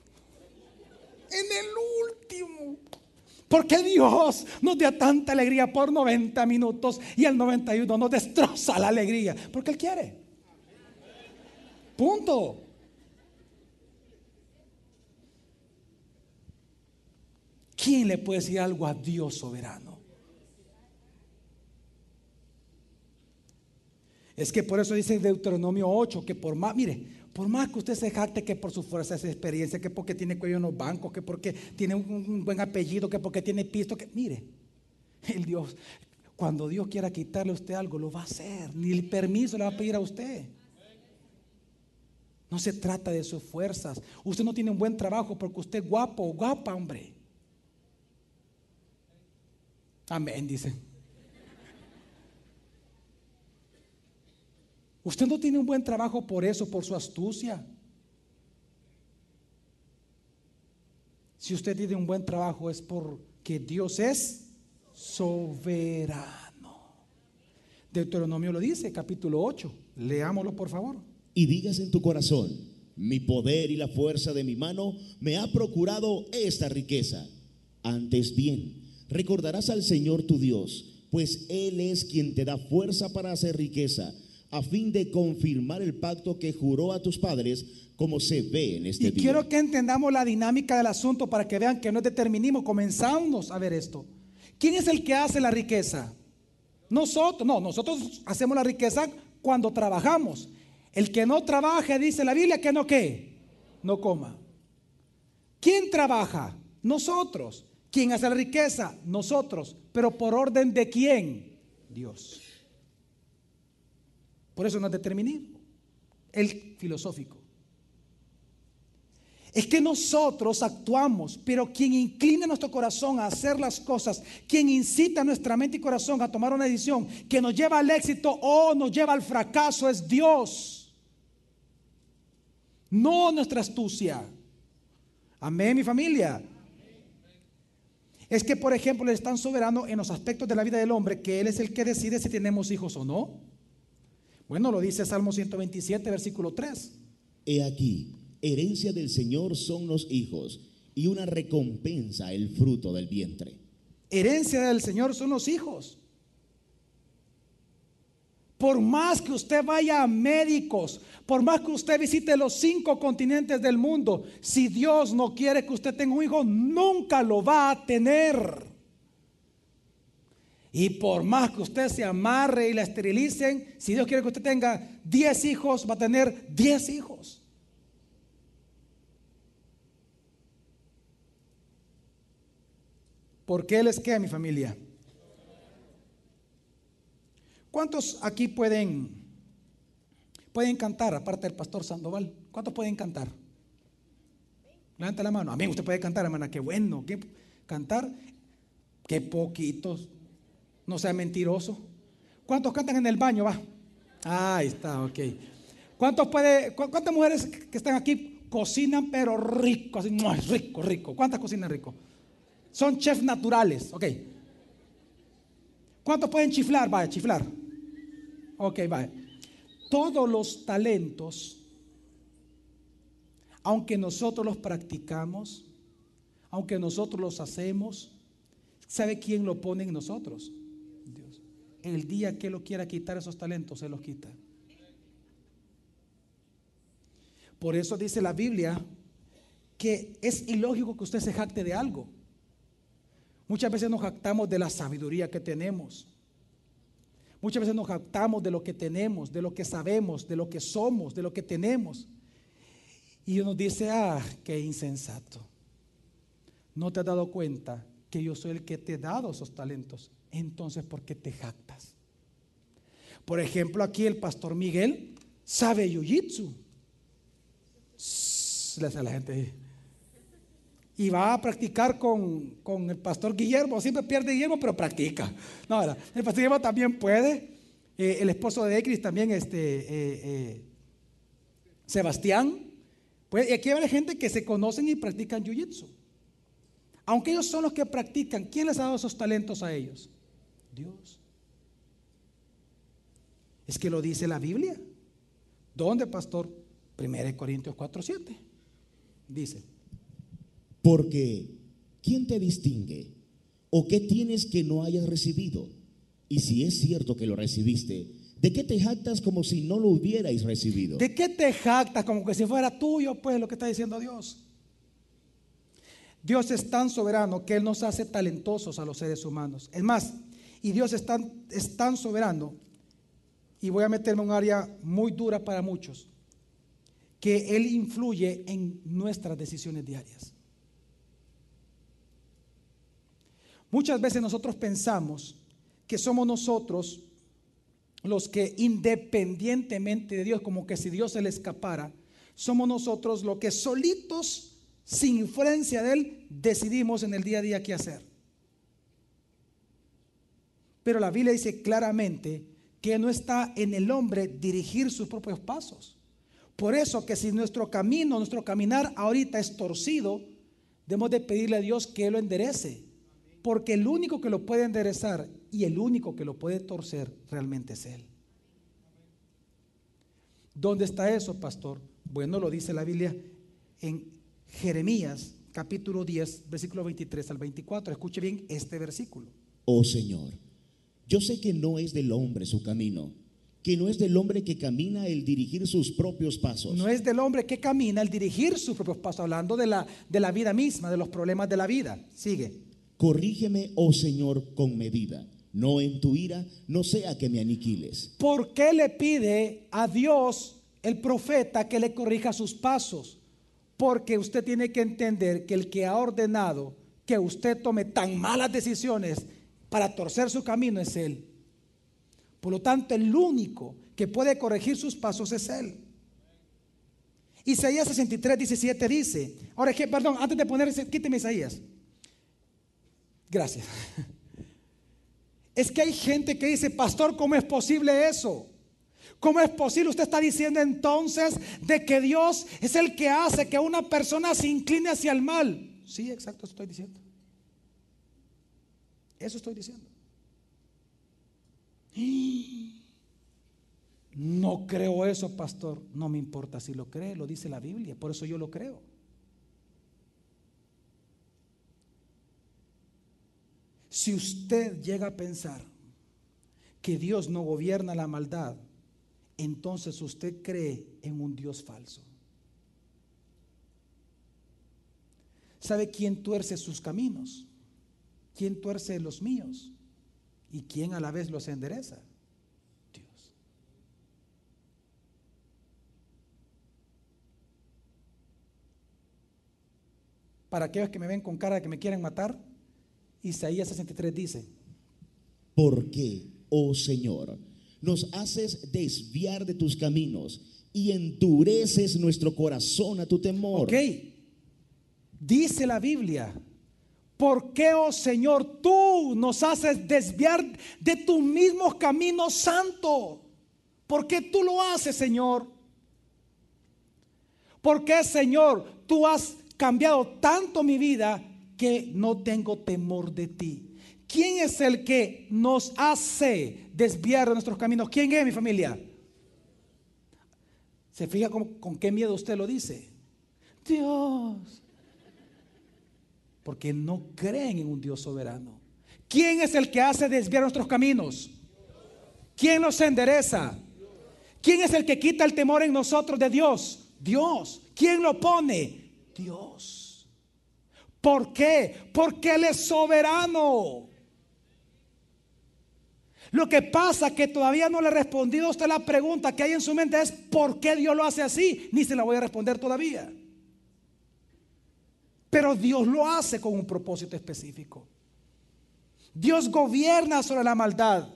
¿por qué Dios nos da tanta alegría por 90 minutos y el 91 nos destroza la alegría? Porque Él quiere. Punto. ¿Quién le puede decir algo a Dios soberano? Es que por eso dice Deuteronomio 8 que por más que usted se jacte que por su fuerza, esa experiencia, que porque tiene cuello en los bancos, que porque tiene un buen apellido, que porque tiene pisto, que mire, cuando Dios quiera quitarle a usted algo, lo va a hacer. Ni el permiso le va a pedir a usted. No se trata de sus fuerzas. Usted no tiene un buen trabajo porque usted es guapo o guapa, hombre. Amén, dice. Usted no tiene un buen trabajo por eso, por su astucia. Si usted tiene un buen trabajo es porque Dios es soberano. Deuteronomio lo dice, capítulo 8. Leámoslo, por favor. Y digas en tu corazón: mi poder y la fuerza de mi mano me ha procurado esta riqueza. Antes bien, recordarás al Señor tu Dios, pues Él es quien te da fuerza para hacer riqueza, a fin de confirmar el pacto que juró a tus padres, como se ve en este día. Y quiero que entendamos la dinámica del asunto para que vean que no es determinismo. Comenzamos a ver esto. ¿Quién es el que hace la riqueza? Nosotros. No, nosotros hacemos la riqueza cuando trabajamos. El que no trabaje, dice la Biblia, que no ¿qué? No coma. ¿Quién trabaja? Nosotros. ¿Quién hace la riqueza? Nosotros. Pero ¿por orden de quién? Dios. Por eso no es determinismo, el filosófico. Es que nosotros actuamos, pero quien inclina nuestro corazón a hacer las cosas, quien incita nuestra mente y corazón a tomar una decisión que nos lleva al éxito o nos lleva al fracaso, es Dios, no nuestra astucia. Amén, mi familia. Es que, por ejemplo, Él es tan soberano en los aspectos de la vida del hombre que Él es el que decide si tenemos hijos o no. Bueno, lo dice Salmo 127, versículo 3. He aquí, herencia del Señor son los hijos, y una recompensa el fruto del vientre. Herencia del Señor son los hijos. Por más que usted vaya a médicos, por más que usted visite los 5 continentes del mundo, si Dios no quiere que usted tenga un hijo, nunca lo va a tener. Y por más que usted se amarre y la esterilicen, si Dios quiere que usted tenga 10 hijos, va a tener 10 hijos. ¿Por qué les queda, mi familia? ¿Cuántos aquí pueden cantar, aparte del pastor Sandoval? ¿Cuántos pueden cantar? Levanta la mano. Amén, usted puede cantar, hermana. Qué bueno. ¿Qué cantar? Qué poquitos. No sea mentiroso. ¿Cuántos cantan en el baño? Va. Ahí está, ok. ¿Cuántas mujeres que están aquí cocinan pero rico? Así, rico, rico. ¿Cuántas cocinan rico? Son chefs naturales, ok. ¿Cuántos pueden chiflar? Vaya, chiflar. Ok, vaya. Todos los talentos, aunque nosotros los practicamos, aunque nosotros los hacemos, ¿sabe quién lo pone en nosotros? Dios. El día que Él lo quiera quitar esos talentos, se los quita. Por eso dice la Biblia que es ilógico que usted se jacte de algo. Muchas veces nos jactamos de la sabiduría que tenemos. Muchas veces nos jactamos de lo que tenemos, de lo que sabemos, de lo que somos, de lo que tenemos. Y uno dice, qué insensato. ¿No te has dado cuenta que yo soy el que te he dado esos talentos? Entonces, ¿por qué te jactas? Por ejemplo, aquí el pastor Miguel sabe jiu-jitsu. Le hace a la gente. Y va a practicar con el pastor Guillermo. Siempre pierde Guillermo, pero practica. No, el pastor Guillermo también puede. El esposo de Ecris también, Sebastián. Pues, y aquí hay gente que se conocen y practican jiu-jitsu. Aunque ellos son los que practican, ¿quién les ha dado esos talentos a ellos? Dios. Es que lo dice la Biblia. ¿Dónde, pastor? 1 Corintios 4:7. Dice. Porque ¿quién te distingue? ¿O qué tienes que no hayas recibido? Y si es cierto que lo recibiste, ¿de qué te jactas como si no lo hubierais recibido? ¿De qué te jactas como que si fuera tuyo? Pues lo que está diciendo Dios. Dios es tan soberano que Él nos hace talentosos a los seres humanos. Es más, y Dios es tan soberano, y voy a meterme en un área muy dura para muchos, que Él influye en nuestras decisiones diarias. Muchas veces nosotros pensamos que somos nosotros los que, independientemente de Dios, como que si Dios se le escapara, somos nosotros los que solitos, sin influencia de Él, decidimos en el día a día qué hacer. Pero la Biblia dice claramente que no está en el hombre dirigir sus propios pasos. Por eso que si nuestro camino, nuestro caminar ahorita es torcido, debemos de pedirle a Dios que Él lo enderece. Porque el único que lo puede enderezar y el único que lo puede torcer realmente es Él. ¿Dónde está eso, pastor? Bueno, lo dice la Biblia en Jeremías capítulo 10, versículo 23 al 24. Escuche bien este versículo. Oh Señor, yo sé que no es del hombre su camino, que no es del hombre que camina el dirigir sus propios pasos. No es del hombre que camina el dirigir sus propios pasos, hablando de la vida misma, de los problemas de la vida. Sigue. Corrígeme, oh Señor, con medida, no en tu ira, no sea que me aniquiles. ¿Por qué le pide a Dios el profeta que le corrija sus pasos? Porque usted tiene que entender que el que ha ordenado que usted tome tan malas decisiones para torcer su camino es Él. Por lo tanto, el único que puede corregir sus pasos es Él. Isaías 63:17 dice, ahora perdón, antes de ponerse, quíteme Isaías. Gracias. Es que hay gente que dice, pastor, ¿cómo es posible eso? ¿Cómo es posible? Usted está diciendo entonces de que Dios es el que hace que una persona se incline hacia el mal. Sí, exacto, eso estoy diciendo. Eso estoy diciendo. No creo eso, pastor. No me importa si lo cree, lo dice la Biblia, por eso yo lo creo. Si usted llega a pensar que Dios no gobierna la maldad, entonces usted cree en un Dios falso. ¿Sabe quién tuerce sus caminos? ¿Quién tuerce los míos? ¿Y quién a la vez los endereza? Dios. Para aquellos que me ven con cara de que me quieren matar, Isaías 63 dice: ¿Por qué, oh Señor, nos haces desviar de tus caminos y endureces nuestro corazón a tu temor? Ok, dice la Biblia: ¿por qué, oh Señor, tú nos haces desviar de tus mismos caminos santos? ¿Por qué tú lo haces, Señor? ¿Por qué, Señor, tú has cambiado tanto mi vida que no tengo temor de ti? ¿Quién es el que nos hace desviar de nuestros caminos? ¿Quién es, mi familia? ¿Se fija con qué miedo usted lo dice? Dios. Porque no creen en un Dios soberano. ¿Quién es el que hace desviar nuestros caminos? ¿Quién nos endereza? ¿Quién es el que quita el temor en nosotros de Dios? Dios. ¿Quién lo pone? Dios. ¿Por qué? Porque Él es soberano. Lo que pasa es que todavía no le he respondido a usted la pregunta que hay en su mente es: ¿por qué Dios lo hace así? Ni se la voy a responder todavía. Pero Dios lo hace con un propósito específico. Dios gobierna sobre la maldad.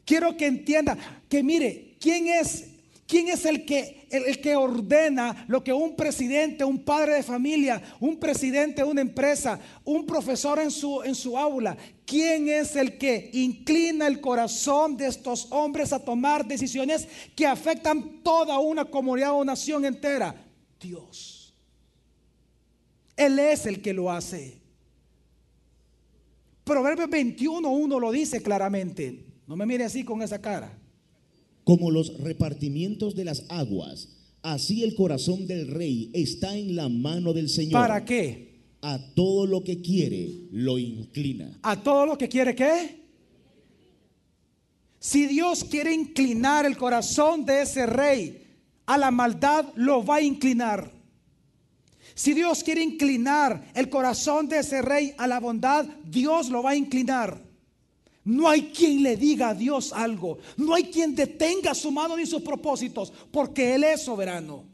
Quiero que entienda que, mire, ¿quién es el que ordena lo que un presidente, un padre de familia, un presidente de una empresa, un profesor en su aula? ¿Quién es el que inclina el corazón de estos hombres a tomar decisiones que afectan toda una comunidad o nación entera? Dios. Él es el que lo hace. Proverbios 21:1 lo dice claramente. No me mire así con esa cara. Como los repartimientos de las aguas, así el corazón del rey está en la mano del Señor. ¿Para qué? A todo lo que quiere lo inclina. ¿A todo lo que quiere qué? Si Dios quiere inclinar el corazón de ese rey a la maldad, lo va a inclinar. Si Dios quiere inclinar el corazón de ese rey a la bondad, Dios lo va a inclinar. No hay quien le diga a Dios algo. No hay quien detenga su mano ni sus propósitos, porque Él es soberano.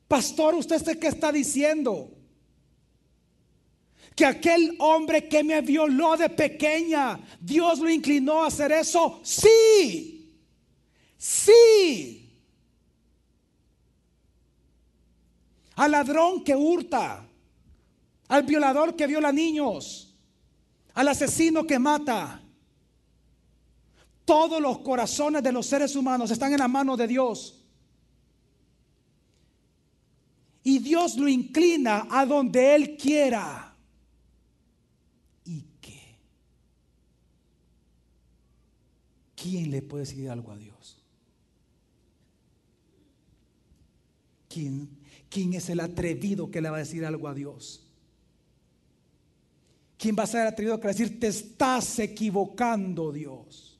Pastor, ¿usted qué está diciendo? Que aquel hombre que me violó de pequeña, Dios lo inclinó a hacer eso. Sí, sí. Al ladrón que hurta, al violador que viola niños, al asesino que mata. Todos los corazones de los seres humanos están en la mano de Dios. Y Dios lo inclina a donde Él quiera. ¿Y qué? ¿Quién le puede decir algo a Dios? ¿Quién es el atrevido que le va a decir algo a Dios? ¿Quién va a ser el atrevido que va a decir: te estás equivocando, Dios?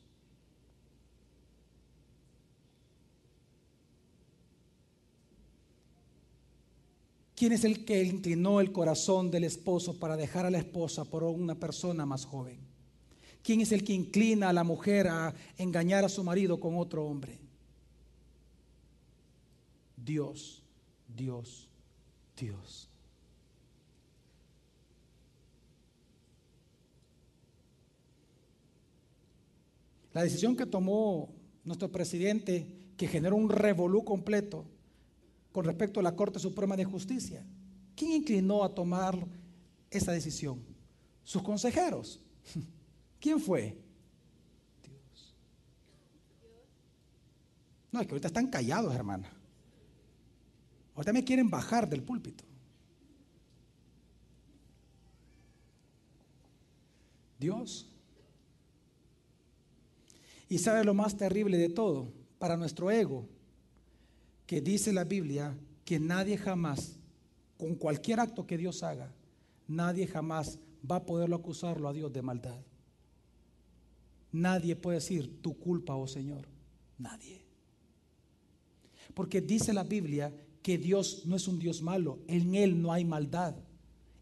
¿Quién es el que inclinó el corazón del esposo para dejar a la esposa por una persona más joven? ¿Quién es el que inclina a la mujer a engañar a su marido con otro hombre? Dios, Dios, Dios. La decisión que tomó nuestro presidente, que generó un revolú completo con respecto a la Corte Suprema de Justicia, ¿quién inclinó a tomar esa decisión? ¿Sus consejeros? ¿Quién fue? Dios. No, es que ahorita están callados, hermana. Ahorita me quieren bajar del púlpito. Dios. Y sabe lo más terrible de todo, para nuestro ego, que dice la Biblia que nadie jamás, con cualquier acto que Dios haga, nadie jamás va a poderlo acusarlo a Dios de maldad. Nadie puede decir tu culpa, oh Señor. Nadie. Porque dice la Biblia que Dios no es un Dios malo. En Él no hay maldad.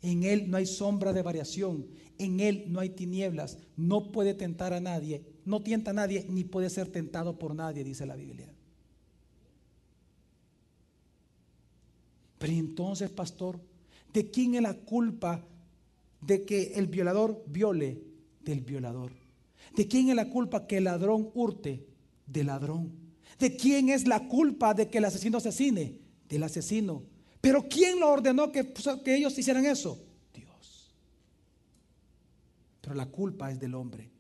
En Él no hay sombra de variación. En Él no hay tinieblas. No puede tentar a nadie. No tienta a nadie ni puede ser tentado por nadie, dice la Biblia. Pero entonces, pastor, ¿de quién es la culpa de que el violador viole? Del violador. ¿De quién es la culpa que el ladrón hurte? Del ladrón. ¿De quién es la culpa de que el asesino asesine? Del asesino. ¿Pero quién lo ordenó que ellos hicieran eso? Dios. Pero la culpa es del hombre,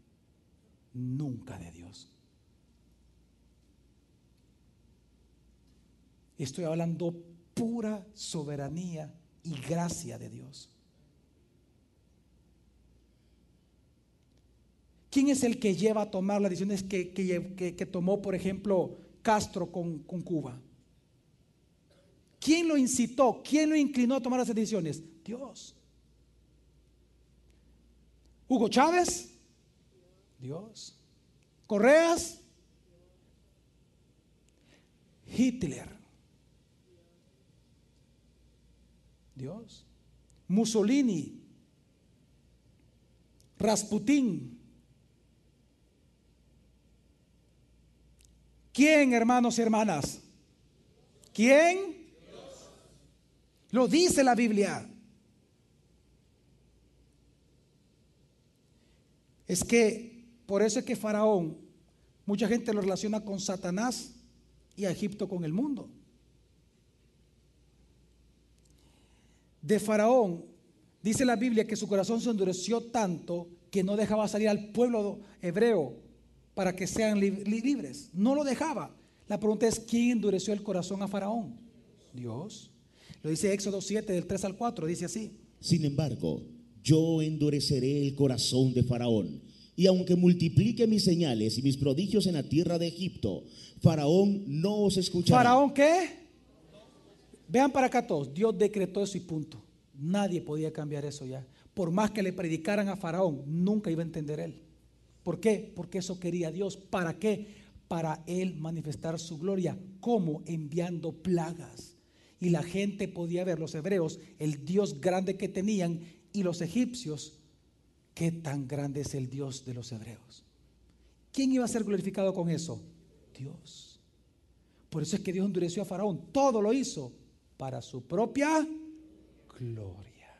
nunca de Dios. Estoy hablando pura soberanía y gracia de Dios. ¿Quién es el que lleva a tomar las decisiones que tomó, por ejemplo, Castro con Cuba? ¿Quién lo incitó? ¿Quién lo inclinó a tomar esas decisiones? Dios. Hugo Chávez, Dios. Correas, Hitler, Dios. Mussolini, Rasputín. ¿Quién, hermanos y hermanas? ¿Quién? Dios. Lo dice la Biblia. Es que por eso es que Faraón, mucha gente lo relaciona con Satanás y a Egipto con el mundo. De Faraón dice la Biblia que su corazón se endureció tanto que no dejaba salir al pueblo hebreo para que sean libres. No lo dejaba. La pregunta es, ¿quién endureció el corazón a Faraón? Dios. Lo dice Éxodo 7 del 3 al 4, dice así. Sin embargo, yo endureceré el corazón de Faraón, y aunque multiplique mis señales y mis prodigios en la tierra de Egipto, Faraón no os escuchará. ¿Faraón qué? Vean para acá todos. Dios decretó eso y punto. Nadie podía cambiar eso ya. Por más que le predicaran a Faraón, nunca iba a entender él. ¿Por qué? Porque eso quería Dios. ¿Para qué? Para él manifestar su gloria. ¿Cómo? Enviando plagas. Y la gente podía ver, los hebreos, el Dios grande que tenían, y los egipcios, qué tan grande es el Dios de los hebreos. ¿Quién iba a ser glorificado con eso? Dios. Por eso es que Dios endureció a Faraón. Todo lo hizo para su propia gloria.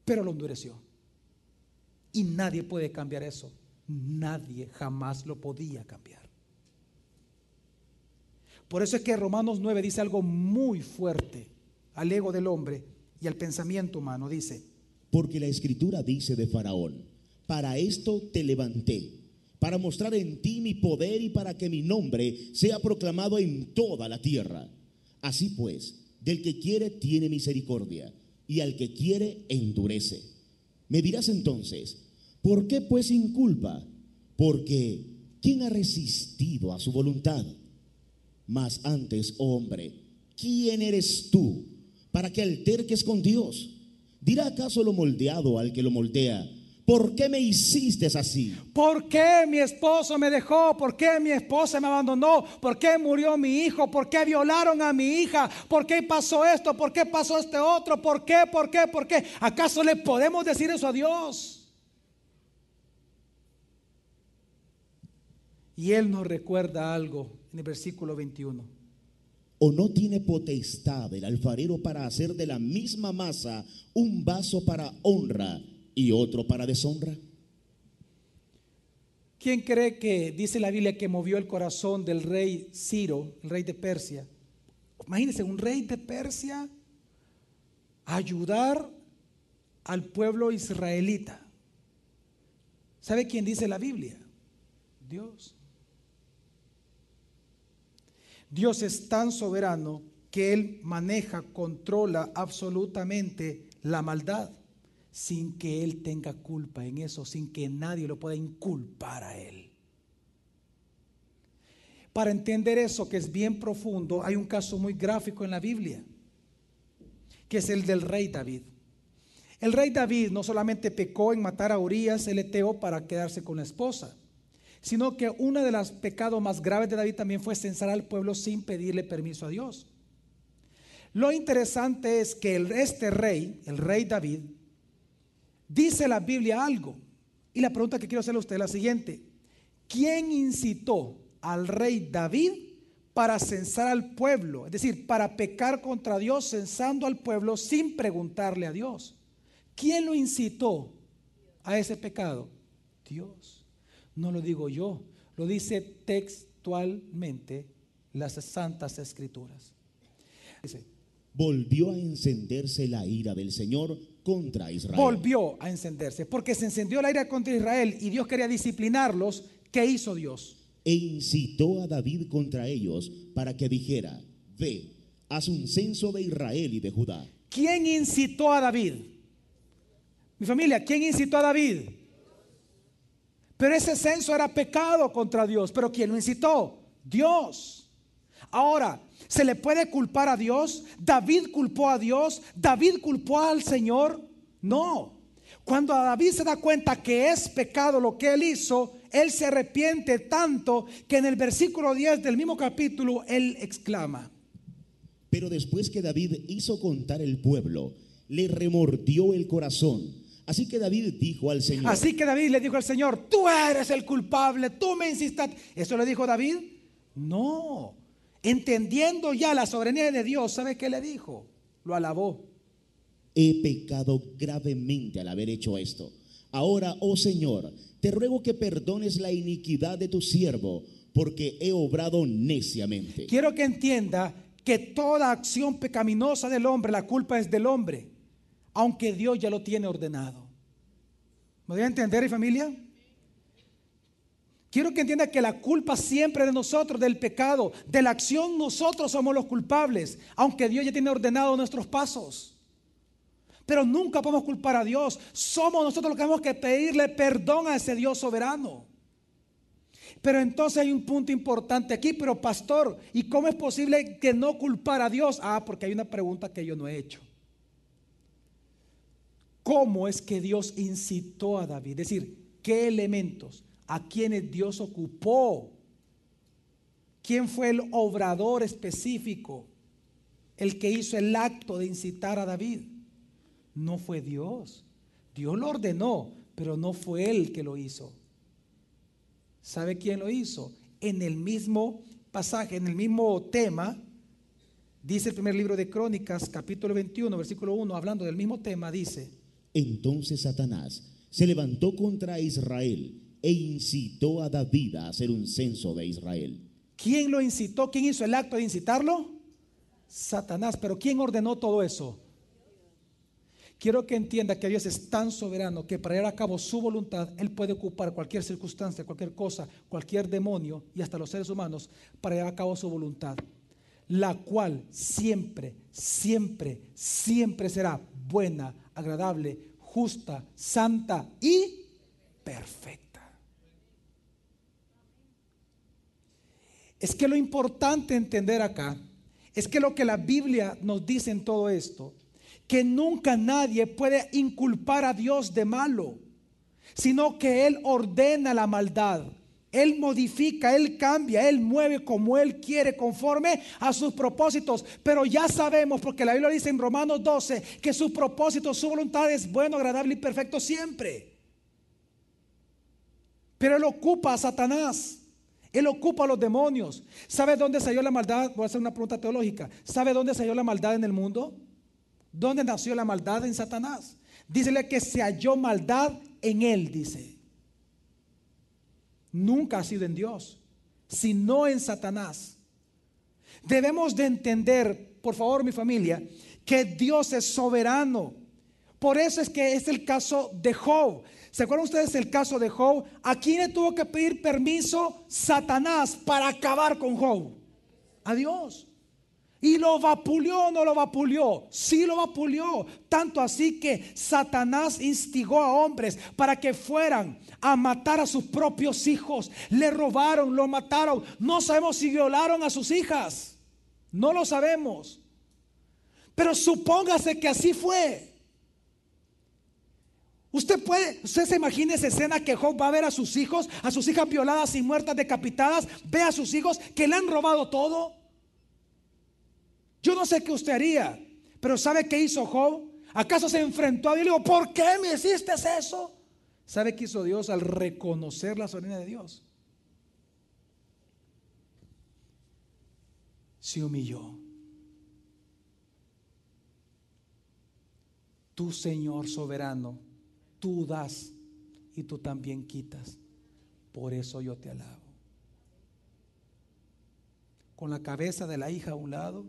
Pero lo endureció. Y nadie puede cambiar eso. Nadie jamás lo podía cambiar. Por eso es que Romanos 9 dice algo muy fuerte al ego del hombre y al pensamiento humano. Dice: porque la Escritura dice de Faraón: para esto te levanté, para mostrar en ti mi poder y para que mi nombre sea proclamado en toda la tierra. Así pues, del que quiere tiene misericordia, y al que quiere endurece. Me dirás entonces: ¿por qué pues inculpa? Porque ¿quién ha resistido a su voluntad? Mas antes, oh hombre, ¿quién eres tú para que alterques con Dios? ¿Dirá acaso lo moldeado al que lo moldea: ¿por qué me hiciste así? ¿Por qué mi esposo me dejó? ¿Por qué mi esposa me abandonó? ¿Por qué murió mi hijo? ¿Por qué violaron a mi hija? ¿Por qué pasó esto? ¿Por qué pasó este otro? ¿Por qué? ¿Por qué? ¿Por qué? ¿Acaso le podemos decir eso a Dios? Y Él nos recuerda algo en el versículo 21. ¿O no tiene potestad el alfarero para hacer de la misma masa un vaso para honra y otro para deshonra? ¿Quién cree que dice la Biblia que movió el corazón del rey Ciro, el rey de Persia? Imagínense, un rey de Persia a ayudar al pueblo israelita. ¿Sabe quién dice la Biblia? Dios. Dios es tan soberano que Él maneja, controla absolutamente la maldad sin que Él tenga culpa en eso, sin que nadie lo pueda inculpar a Él. Para entender eso, que es bien profundo, hay un caso muy gráfico en la Biblia, que es el del rey David. El rey David no solamente pecó en matar a Urías el heteo para quedarse con la esposa, sino que uno de los pecados más graves de David también fue censar al pueblo sin pedirle permiso a Dios. Lo interesante es que este rey, el rey David, dice la Biblia algo. Y la pregunta que quiero hacerle a usted es la siguiente: ¿quién incitó al rey David para censar al pueblo? Es decir, para pecar contra Dios, censando al pueblo sin preguntarle a Dios. ¿Quién lo incitó a ese pecado? Dios. No lo digo yo, lo dice textualmente las Santas Escrituras. Dice, volvió a encenderse la ira del Señor contra Israel. Volvió a encenderse, porque se encendió la ira contra Israel y Dios quería disciplinarlos. ¿Qué hizo Dios? E incitó a David contra ellos para que dijera: ve, haz un censo de Israel y de Judá. ¿Quién incitó a David? Mi familia, ¿quién incitó a David? Pero ese censo era pecado contra Dios. ¿Pero quién lo incitó? Dios. Ahora, ¿se le puede culpar a Dios? ¿David culpó a Dios? ¿David culpó al Señor? No. Cuando David se da cuenta que es pecado lo que él hizo, él se arrepiente tanto que en el versículo 10 del mismo capítulo él exclama: pero después que David hizo contar el pueblo, le remordió el corazón. Así que David dijo al Señor. Así que David le dijo al Señor: tú eres el culpable, tú me insististe. ¿Eso le dijo David? No. Entendiendo ya la soberanía de Dios, ¿sabe qué le dijo? Lo alabó. He pecado gravemente al haber hecho esto. Ahora, oh Señor, te ruego que perdones la iniquidad de tu siervo, porque he obrado neciamente. Quiero que entienda que toda acción pecaminosa del hombre, la culpa es del hombre, aunque Dios ya lo tiene ordenado. ¿Me voy a entender, familia? Quiero que entienda que la culpa siempre es de nosotros, del pecado, de la acción. Nosotros somos los culpables, aunque Dios ya tiene ordenado nuestros pasos. Pero nunca podemos culpar a Dios. Somos nosotros los que tenemos que pedirle perdón a ese Dios soberano. Pero entonces hay un punto importante aquí. Pero pastor, ¿y cómo es posible que no culpar a Dios? Porque hay una pregunta que yo no he hecho. ¿Cómo es que Dios incitó a David? Es decir, ¿qué elementos? ¿A quienes Dios ocupó? ¿Quién fue el obrador específico? El que hizo el acto de incitar a David. No fue Dios. Dios lo ordenó, pero no fue él que lo hizo. ¿Sabe quién lo hizo? En el mismo pasaje, en el mismo tema, dice el primer libro de Crónicas, capítulo 21, versículo 1, hablando del mismo tema, dice: entonces Satanás se levantó contra Israel e incitó a David a hacer un censo de Israel. ¿Quién lo incitó? ¿Quién hizo el acto de incitarlo? Satanás. ¿Pero quién ordenó todo eso? Quiero que entienda que Dios es tan soberano que para llevar a cabo su voluntad, Él puede ocupar cualquier circunstancia, cualquier cosa, cualquier demonio y hasta los seres humanos para llevar a cabo su voluntad, la cual siempre, siempre, siempre será buena, agradable, justa, santa y perfecta. Es que lo importante entender acá es que lo que la Biblia nos dice en todo esto, que nunca nadie puede inculpar a Dios de malo, sino que Él ordena la maldad, Él modifica, Él cambia, Él mueve como Él quiere, conforme a sus propósitos. Pero ya sabemos, porque la Biblia dice en Romanos 12, que sus propósitos, su voluntad es bueno, agradable y perfecto siempre. Pero Él ocupa a Satanás, Él ocupa a los demonios. ¿Sabe dónde salió la maldad? Voy a hacer una pregunta teológica. ¿Sabe dónde salió la maldad en el mundo? ¿Dónde nació la maldad? En Satanás. Dícele que se halló maldad en él, dice. Nunca ha sido en Dios, sino en Satanás. Debemos de entender, por favor, mi familia, que Dios es soberano. Por eso es que es el caso de Job. ¿Se acuerdan ustedes del caso de Job? ¿A quién le tuvo que pedir permiso Satanás para acabar con Job? A Dios. ¿Y lo vapuleó o no lo vapuleó? Sí lo vapuleó. Tanto así que Satanás instigó a hombres para que fueran a matar a sus propios hijos. Le robaron, lo mataron. No sabemos si violaron a sus hijas. No lo sabemos. Pero supóngase que así fue. Usted se imagina esa escena que Job va a ver a sus hijos, a sus hijas violadas y muertas, decapitadas, ve a sus hijos que le han robado todo. Yo no sé qué usted haría, pero ¿sabe qué hizo Job? ¿Acaso se enfrentó a Dios y le dijo, ¿por qué me hiciste eso? ¿Sabe qué hizo Dios al reconocer la soberanía de Dios? Se humilló. Tú, Señor soberano, tú das y tú también quitas. Por eso yo te alabo. Con la cabeza de la hija a un lado,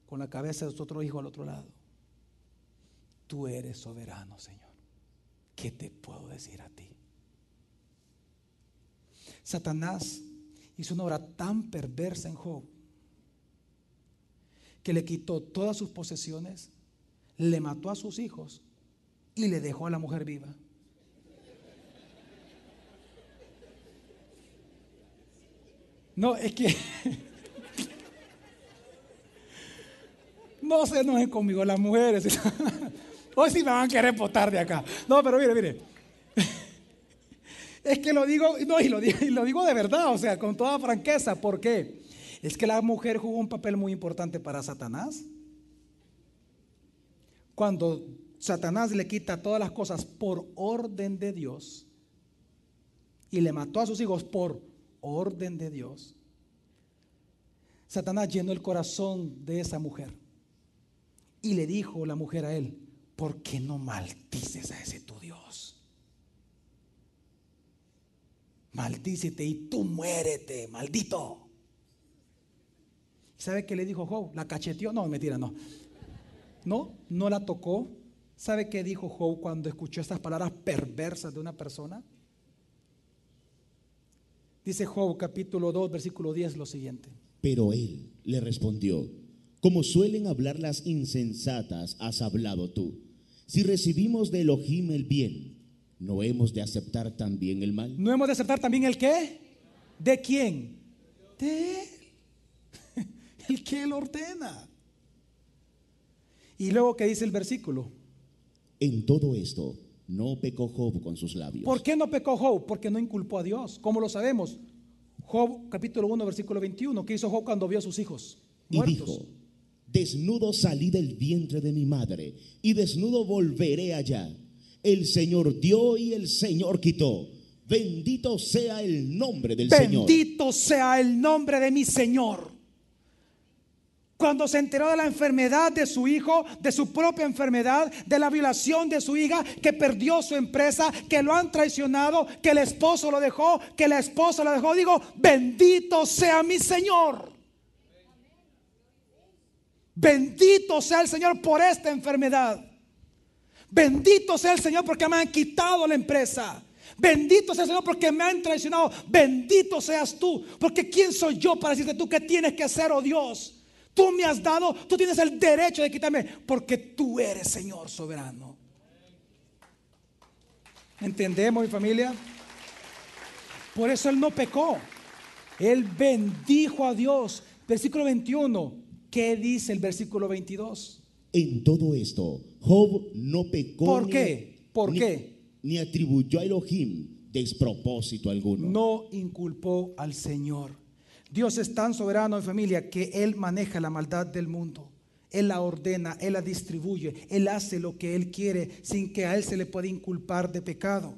con la cabeza de su otro hijo al otro lado. Tú eres soberano, Señor. ¿Qué te puedo decir a ti? Satanás hizo una obra tan perversa en Job que le quitó todas sus posesiones, le mató a sus hijos y le dejó a la mujer viva. No, es que no se enojen conmigo las mujeres. Hoy sí me van a querer botar de acá. No, pero mire. Es que lo digo, no, y lo digo de verdad, o sea, con toda franqueza. ¿Por qué? Es que la mujer jugó un papel muy importante para Satanás. Cuando Satanás le quita todas las cosas por orden de Dios y le mató a sus hijos por orden de Dios, Satanás llenó el corazón de esa mujer y le dijo la mujer a él, ¿por qué no maldices a ese tu Dios? Maldícete y tú muérete, maldito. ¿Sabe qué le dijo Job? ¿La cacheteó? No, mentira, no. No la tocó. ¿Sabe qué dijo Job cuando escuchó estas palabras perversas de una persona? Dice Job capítulo 2 versículo 10 lo siguiente. Pero él le respondió, como suelen hablar las insensatas, has hablado tú. Si recibimos de Elohim el bien, ¿no hemos de aceptar también el mal? ¿No hemos de aceptar también el qué? ¿De quién? De él. El que él ordena. Y luego, ¿qué dice el versículo? En todo esto no pecó Job con sus labios. ¿Por qué no pecó Job? Porque no inculpó a Dios. ¿Cómo lo sabemos? Job capítulo 1 versículo 21. ¿Qué hizo Job cuando vio a sus hijos muertos? Y dijo, desnudo salí del vientre de mi madre y desnudo volveré allá. El Señor dio y el Señor quitó. Bendito sea el nombre del Señor. Bendito sea el nombre de mi Señor. Cuando se enteró de la enfermedad de su hijo, de su propia enfermedad, de la violación de su hija, que perdió su empresa, que lo han traicionado, que el esposo lo dejó, que la esposa lo dejó, digo, bendito sea mi Señor. Bendito sea el Señor por esta enfermedad. Bendito sea el Señor porque me han quitado la empresa. Bendito sea el Señor porque me han traicionado. Bendito seas tú, porque ¿quién soy yo para decirte tú qué tienes que hacer, oh Dios? Tú me has dado, tú tienes el derecho de quitarme, porque tú eres Señor soberano. ¿Entendemos, mi familia? Por eso él no pecó. Él bendijo a Dios. Versículo 21. ¿Qué dice el versículo 22? En todo esto, Job no pecó. ¿Por qué? ¿Por qué? Ni atribuyó a Elohim despropósito alguno. No inculpó al Señor. Dios es tan soberano en familia que Él maneja la maldad del mundo. Él la ordena, Él la distribuye, Él hace lo que Él quiere sin que a Él se le pueda inculpar de pecado.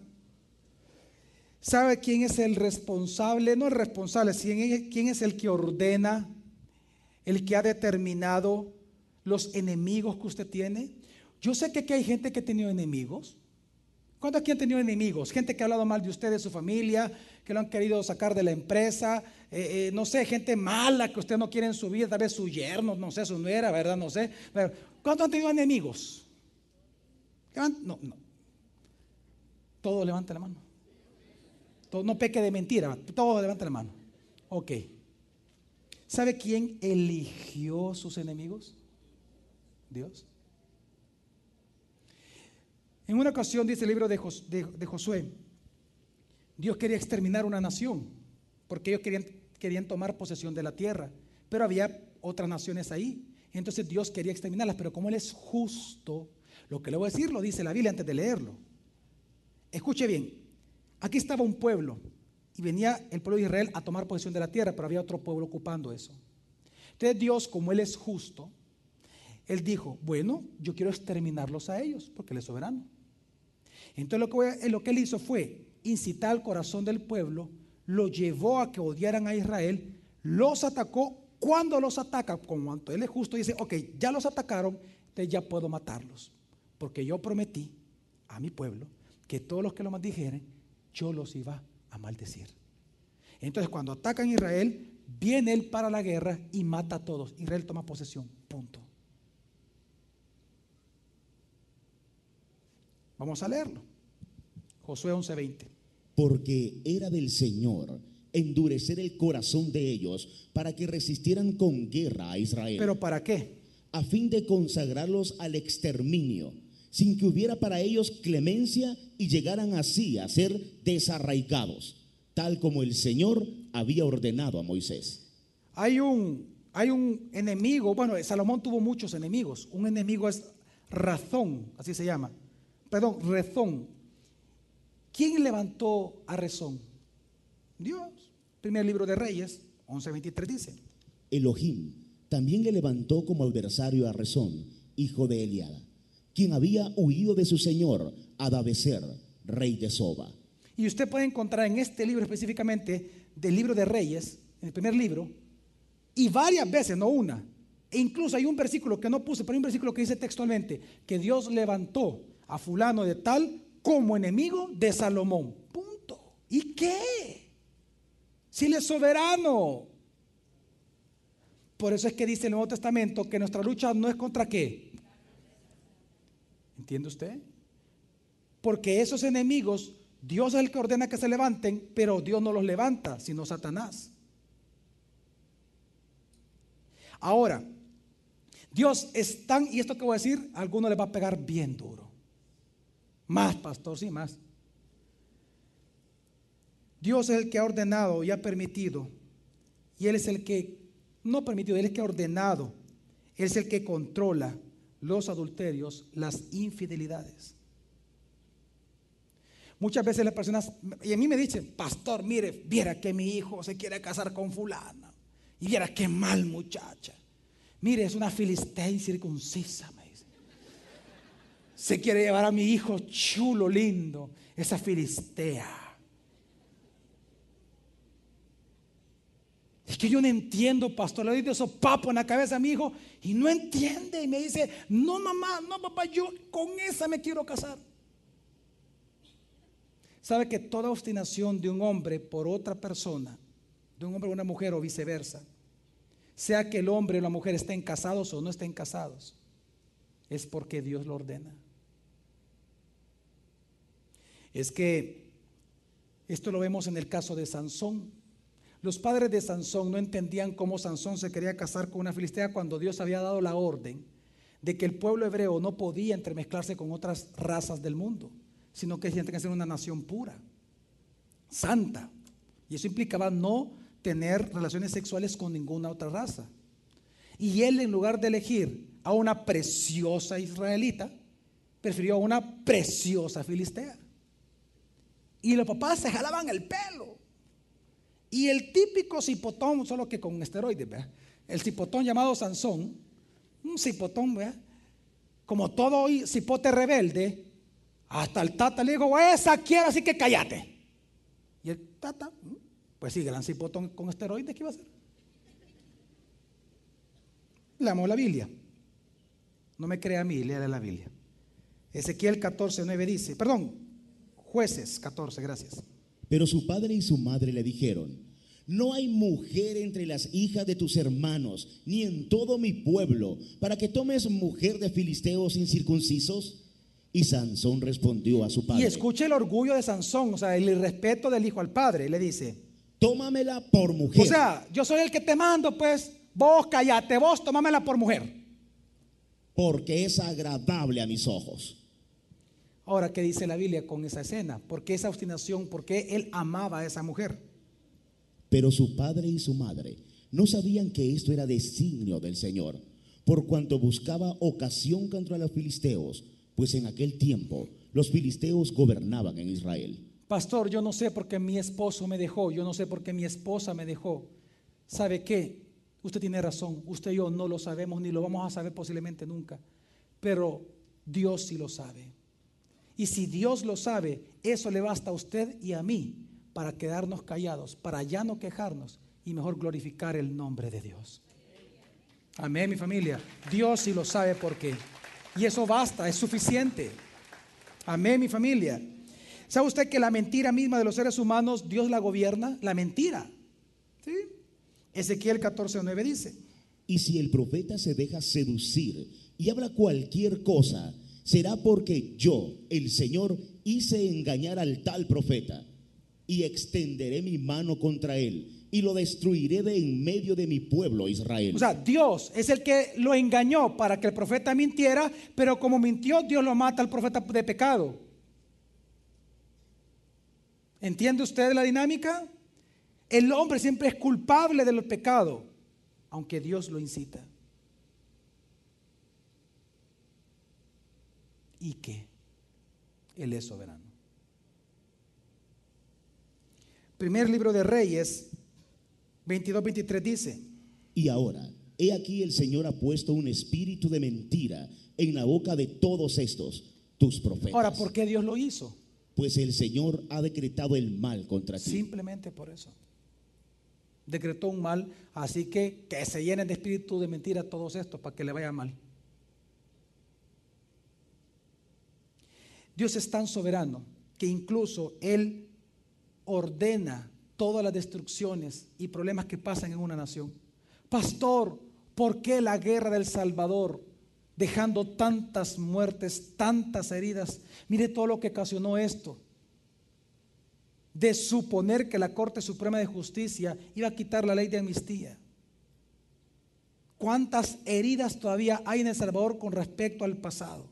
¿Sabe quién es el responsable? No el responsable, quién es el que ordena, el que ha determinado los enemigos que usted tiene. Yo sé que aquí hay gente que ha tenido enemigos. ¿Cuántos aquí han tenido enemigos? Gente que ha hablado mal de usted, de su familia, que lo han querido sacar de la empresa, no sé, gente mala que usted no quiere en su vida, tal vez su yerno, no sé, su nuera, ¿verdad? No sé. Pero, ¿cuántos han tenido enemigos? No. Todos levanten la mano. Todo, no peque de mentira, todos levanten la mano. Ok. ¿Sabe quién eligió sus enemigos? Dios. En una ocasión, dice el libro de Josué, Dios quería exterminar una nación porque ellos querían tomar posesión de la tierra, pero había otras naciones ahí. Entonces Dios quería exterminarlas, pero como Él es justo, lo que le voy a decir lo dice la Biblia antes de leerlo. Escuche bien, aquí estaba un pueblo y venía el pueblo de Israel a tomar posesión de la tierra, pero había otro pueblo ocupando eso. Entonces Dios, como Él es justo, Él dijo, bueno, yo quiero exterminarlos a ellos porque Él es soberano. Entonces lo que Él hizo fue incitar al corazón del pueblo, lo llevó a que odiaran a Israel, los atacó. Cuando los ataca, como Él es justo, dice, ok, ya los atacaron, entonces ya puedo matarlos, porque yo prometí a mi pueblo que todos los que lo maldijeren, yo los iba a maldecir. Entonces cuando atacan a Israel, viene Él para la guerra y mata a todos. Israel toma posesión, punto. Vamos a leerlo. Josué 11:20. Porque era del Señor endurecer el corazón de ellos para que resistieran con guerra a Israel. ¿Pero para qué? A fin de consagrarlos al exterminio, sin que hubiera para ellos clemencia y llegaran así a ser desarraigados, tal como el Señor había ordenado a Moisés. Hay un enemigo, bueno, Salomón tuvo muchos enemigos. Un enemigo es Razón, así se llama. Perdón, Rezón. ¿Quién levantó a Rezón? Dios. Primer libro de Reyes, 11:23 dice. Elohim también le levantó como adversario a Rezón, hijo de Eliada, quien había huido de su señor, Adabezer, rey de Soba. Y usted puede encontrar en este libro específicamente, del libro de Reyes, en el primer libro, y varias veces, no una, e incluso hay un versículo que no puse, pero hay un versículo que dice textualmente, que Dios levantó a fulano de tal como enemigo de Salomón. Punto. ¿Y qué? Si Él es soberano. Por eso es que dice el Nuevo Testamento que nuestra lucha no es contra qué. ¿Entiende usted? Porque esos enemigos, Dios es el que ordena que se levanten, pero Dios no los levanta, sino Satanás. Ahora, Dios es tan, y esto que voy a decir, a algunos les va a pegar bien duro. Más, pastor, sí, más. Dios es el que ha ordenado y ha permitido, y Él es el que, no permitido, Él es el que ha ordenado, Él es el que controla los adulterios, las infidelidades. Muchas veces las personas, y a mí me dicen, pastor, mire, viera que mi hijo se quiere casar con fulana, y viera qué mal muchacha, mire, es una filistea incircuncisa, me dice. Se quiere llevar a mi hijo chulo, lindo, esa filistea. Es que yo no entiendo, pastor. Le doy de esos papos en la cabeza a mi hijo y no entiende. Y me dice, no mamá, no papá, yo con esa me quiero casar. ¿Sabe que toda obstinación de un hombre por otra persona, de un hombre o una mujer o viceversa, sea que el hombre o la mujer estén casados o no estén casados, es porque Dios lo ordena? Es que esto lo vemos en el caso de Sansón. Los padres de Sansón no entendían cómo Sansón se quería casar con una filistea cuando Dios había dado la orden de que el pueblo hebreo no podía entremezclarse con otras razas del mundo, sino que tenían que ser una nación pura, santa. Y eso implicaba no tener relaciones sexuales con ninguna otra raza. Y él, en lugar de elegir a una preciosa israelita, prefirió a una preciosa filistea. Y los papás se jalaban el pelo. Y el típico cipotón, solo que con esteroides, ¿verdad? El cipotón llamado Sansón, un cipotón, ¿verdad? Como todo cipote rebelde, hasta el tata le dijo, esa quiero, así que cállate. Y el tata, pues sí, gran cipotón con esteroides, ¿qué iba a hacer? Leamos la Biblia. No me crea a mí, lea la Biblia. Ezequiel 14:9 dice, Jueces 14, gracias. Pero su padre y su madre le dijeron, no hay mujer entre las hijas de tus hermanos, ni en todo mi pueblo, para que tomes mujer de filisteos incircuncisos. Y Sansón respondió a su padre. Y escuche el orgullo de Sansón, o sea, el irrespeto del hijo al padre. Le dice, tómamela por mujer. O sea, yo soy el que te mando, pues, vos cállate, vos tómamela por mujer. Porque es agradable a mis ojos. Ahora, ¿qué dice la Biblia con esa escena? ¿Por qué esa obstinación? ¿Por qué él amaba a esa mujer? Pero su padre y su madre no sabían que esto era designio del Señor, por cuanto buscaba ocasión contra los filisteos, pues en aquel tiempo los filisteos gobernaban en Israel. Pastor, yo no sé por qué mi esposo me dejó, yo no sé por qué mi esposa me dejó. ¿Sabe qué? Usted tiene razón, usted y yo no lo sabemos ni lo vamos a saber posiblemente nunca, pero Dios sí lo sabe. Y si Dios lo sabe, eso le basta a usted y a mí para quedarnos callados, para ya no quejarnos y mejor glorificar el nombre de Dios. Amén, mi familia. Dios sí lo sabe por qué. Y eso basta, es suficiente. Amén, mi familia. ¿Sabe usted que la mentira misma de los seres humanos, Dios la gobierna? La mentira. ¿Sí? Ezequiel 14:9 dice: Y si el profeta se deja seducir y habla cualquier cosa, será porque yo, el Señor, hice engañar al tal profeta, y extenderé mi mano contra él, y lo destruiré de en medio de mi pueblo Israel. O sea, Dios es el que lo engañó para que el profeta mintiera, pero como mintió, Dios lo mata al profeta de pecado. ¿Entiende usted la dinámica? El hombre siempre es culpable del pecado, aunque Dios lo incita. ¿Y qué? Él es soberano. Primer libro de Reyes 22:23 dice: Y ahora, he aquí el Señor ha puesto un espíritu de mentira en la boca de todos estos, tus profetas. Ahora, ¿por qué Dios lo hizo? Pues el Señor ha decretado el mal contra ti. Simplemente por eso. Decretó un mal, así que se llenen de espíritu de mentira todos estos para que le vaya mal. Dios es tan soberano que incluso Él ordena todas las destrucciones y problemas que pasan en una nación. Pastor, ¿por qué la guerra del Salvador, dejando tantas muertes, tantas heridas? Mire todo lo que ocasionó esto. De suponer que la Corte Suprema de Justicia iba a quitar la ley de amnistía. ¿Cuántas heridas todavía hay en El Salvador con respecto al pasado?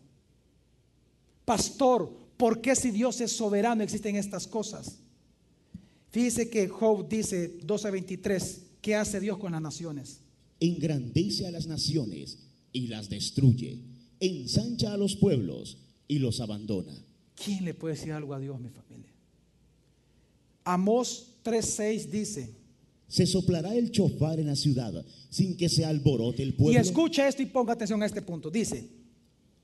Pastor, ¿por qué si Dios es soberano existen estas cosas? Fíjese que Job dice 12:23, ¿qué hace Dios con las naciones? Engrandece a las naciones y las destruye, ensancha a los pueblos y los abandona. ¿Quién le puede decir algo a Dios, mi familia? Amós 3:6 dice: se soplará el chofar en la ciudad sin que se alborote el pueblo. Y escucha esto y ponga atención a este punto. Dice: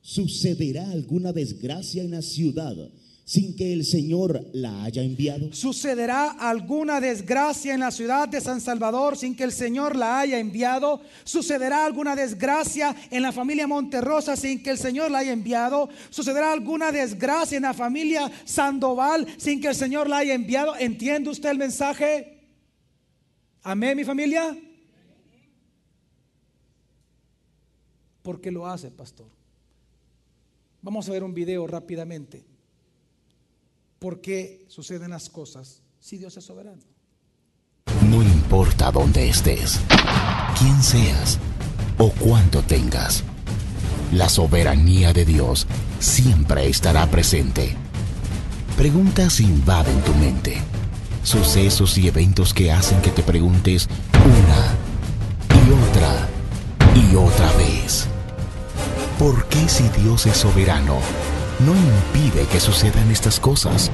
sucederá alguna desgracia en la ciudad sin que el Señor la haya enviado. Sucederá alguna desgracia en la ciudad de San Salvador sin que el Señor la haya enviado. Sucederá alguna desgracia en la familia Monterrosa sin que el Señor la haya enviado. Sucederá alguna desgracia en la familia Sandoval sin que el Señor la haya enviado. ¿Entiende usted el mensaje? Amén, mi familia. ¿Por qué lo hace, pastor? Vamos a ver un video rápidamente. ¿Por qué suceden las cosas si Dios es soberano? No importa dónde estés, quién seas o cuánto tengas, la soberanía de Dios siempre estará presente. Preguntas invaden tu mente. Sucesos y eventos que hacen que te preguntes una y otra vez. ¿Por qué si Dios es soberano no impide que sucedan estas cosas?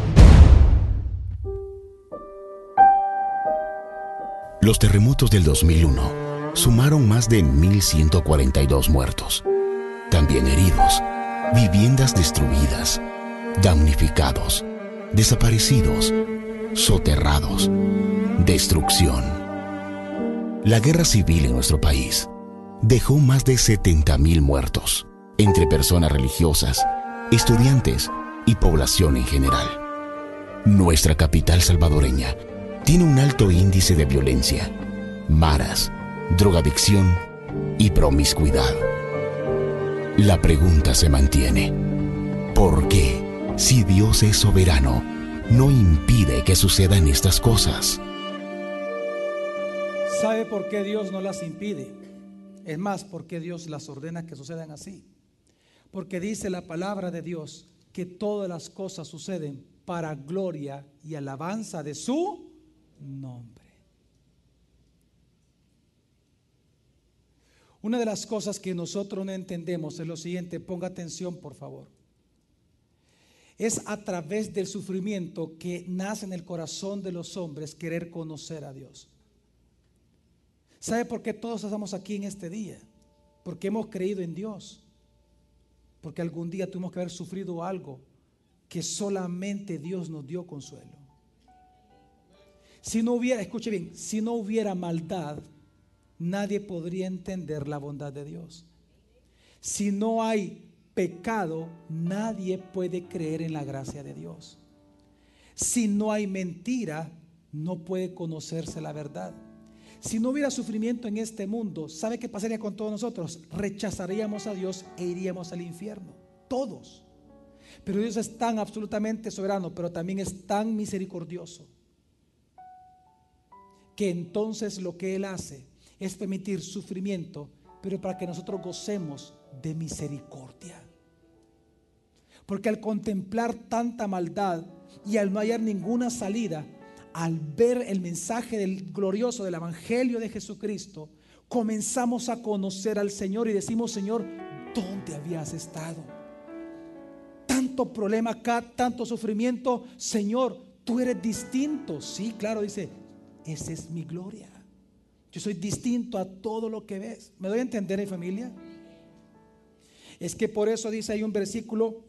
Los terremotos del 2001 sumaron más de 1,142 muertos, también heridos, viviendas destruidas, damnificados, desaparecidos, soterrados, destrucción. La guerra civil en nuestro país dejó más de 70,000 muertos, entre personas religiosas, estudiantes y población en general. Nuestra capital salvadoreña tiene un alto índice de violencia, maras, drogadicción y promiscuidad. La pregunta se mantiene: ¿por qué, si Dios es soberano, no impide que sucedan estas cosas? ¿Sabe por qué Dios no las impide? Es más, ¿por qué Dios las ordena que sucedan así? Porque dice la palabra de Dios que todas las cosas suceden para gloria y alabanza de su nombre. Una de las cosas que nosotros no entendemos es lo siguiente, ponga atención por favor. Es a través del sufrimiento que nace en el corazón de los hombres querer conocer a Dios. ¿Sabe por qué todos estamos aquí en este día? Porque hemos creído en Dios. Porque algún día tuvimos que haber sufrido algo que solamente Dios nos dio consuelo. Si no hubiera, escuche bien, si no hubiera maldad, nadie podría entender la bondad de Dios. Si no hay pecado, nadie puede creer en la gracia de Dios. Si no hay mentira, no puede conocerse la verdad. Si no hubiera sufrimiento en este mundo, ¿sabe qué pasaría con todos nosotros? Rechazaríamos a Dios e iríamos al infierno, todos. Pero Dios es tan absolutamente soberano, pero también es tan misericordioso, que entonces lo que Él hace es permitir sufrimiento, pero para que nosotros gocemos de misericordia. Porque al contemplar tanta maldad y al no hallar ninguna salida, al ver el mensaje del glorioso del Evangelio de Jesucristo, comenzamos a conocer al Señor y decimos: Señor, ¿dónde habías estado? Tanto problema acá, tanto sufrimiento. Señor, tú eres distinto. Sí, claro, dice, esa es mi gloria. Yo soy distinto a todo lo que ves. ¿Me doy a entender, mi familia? Es que por eso dice ahí un versículo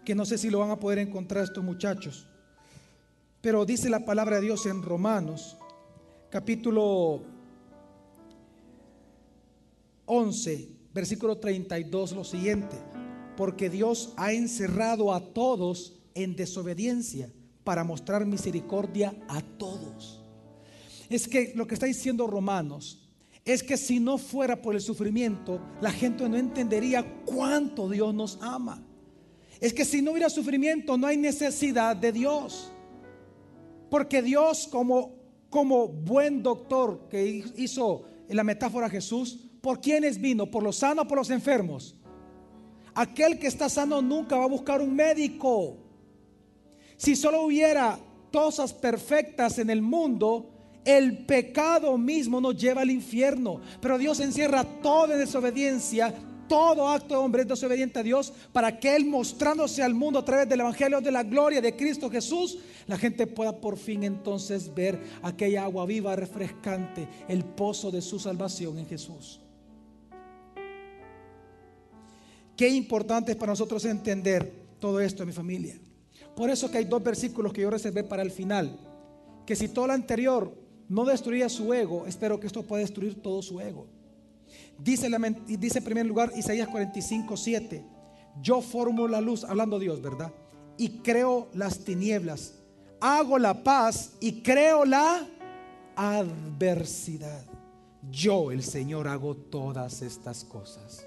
que no sé si lo van a poder encontrar estos muchachos, pero dice la palabra de Dios en Romanos capítulo 11 versículo 32 lo siguiente: porque Dios ha encerrado a todos en desobediencia para mostrar misericordia a todos. Es que lo que está diciendo Romanos es que si no fuera por el sufrimiento, la gente no entendería cuánto Dios nos ama. Es que si no hubiera sufrimiento, no hay necesidad de Dios. Porque Dios, como buen doctor que hizo en la metáfora Jesús, ¿por quiénes vino? ¿Por los sanos o por los enfermos? Aquel que está sano nunca va a buscar un médico. Si solo hubiera cosas perfectas en el mundo, el pecado mismo nos lleva al infierno. Pero Dios encierra toda desobediencia. Todo acto de hombre es desobediente a Dios, para que Él, mostrándose al mundo a través del Evangelio de la gloria de Cristo Jesús, la gente pueda por fin entonces ver aquella agua viva, refrescante, el pozo de su salvación en Jesús. Qué importante es para nosotros entender todo esto, mi familia. Por eso que hay dos versículos que yo reservé para el final, que si todo lo anterior no destruía su ego, espero que esto pueda destruir todo su ego. Dice en primer lugar Isaías 45:7: yo formo la luz, hablando Dios, ¿verdad? Y creo las tinieblas, hago la paz y creo la adversidad. Yo, el Señor, hago todas estas cosas.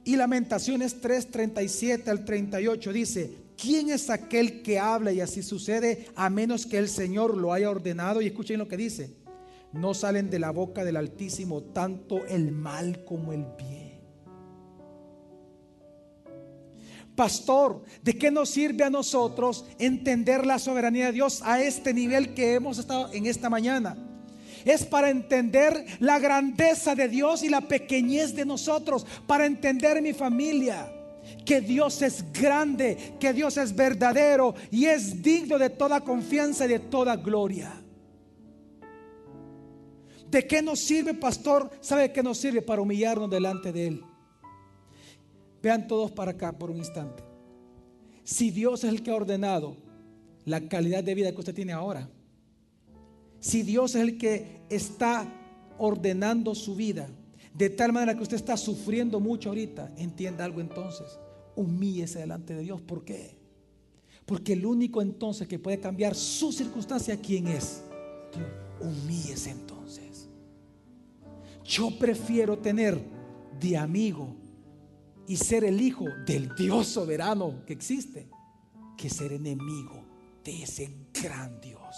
Y Lamentaciones 3:37 al 38 dice: ¿quién es aquel que habla y así sucede, a menos que el Señor lo haya ordenado? Y escuchen lo que dice: no salen de la boca del Altísimo tanto el mal como el bien. Pastor, ¿de qué nos sirve a nosotros entender la soberanía de Dios a este nivel que hemos estado en esta mañana? Es para entender la grandeza de Dios y la pequeñez de nosotros, para entender, mi familia, que Dios es grande, que Dios es verdadero y es digno de toda confianza y de toda gloria. ¿De qué nos sirve, pastor? ¿Sabe qué nos sirve? Para humillarnos delante de Él. Vean todos para acá por un instante. Si Dios es el que ha ordenado la calidad de vida que usted tiene ahora, si Dios es el que está ordenando su vida de tal manera que usted está sufriendo mucho ahorita, entienda algo entonces: humíllese delante de Dios. ¿Por qué? Porque el único entonces que puede cambiar su circunstancia, ¿quién es? Dios. Humíllese entonces. Yo prefiero tener de amigo y ser el hijo del Dios soberano que existe, que ser enemigo de ese gran Dios.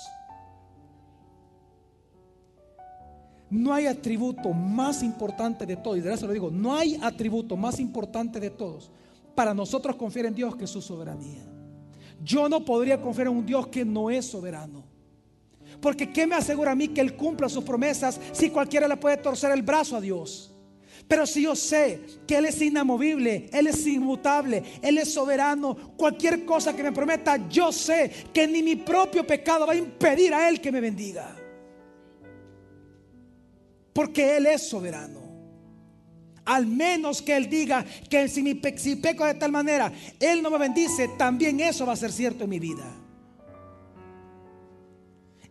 No hay atributo más importante de todos, y de eso lo digo, no hay atributo más importante de todos para nosotros confiar en Dios que su soberanía. Yo no podría confiar en un Dios que no es soberano, Porque ¿qué me asegura a mí que Él cumpla sus promesas si cualquiera le puede torcer el brazo a Dios? Pero si yo sé que Él es inamovible, Él es inmutable, Él es soberano, cualquier cosa que me prometa, yo sé que ni mi propio pecado va a impedir a Él que me bendiga. Porque Él es soberano. Al menos que Él diga que si peco de tal manera, Él no me bendice, también eso va a ser cierto en mi vida.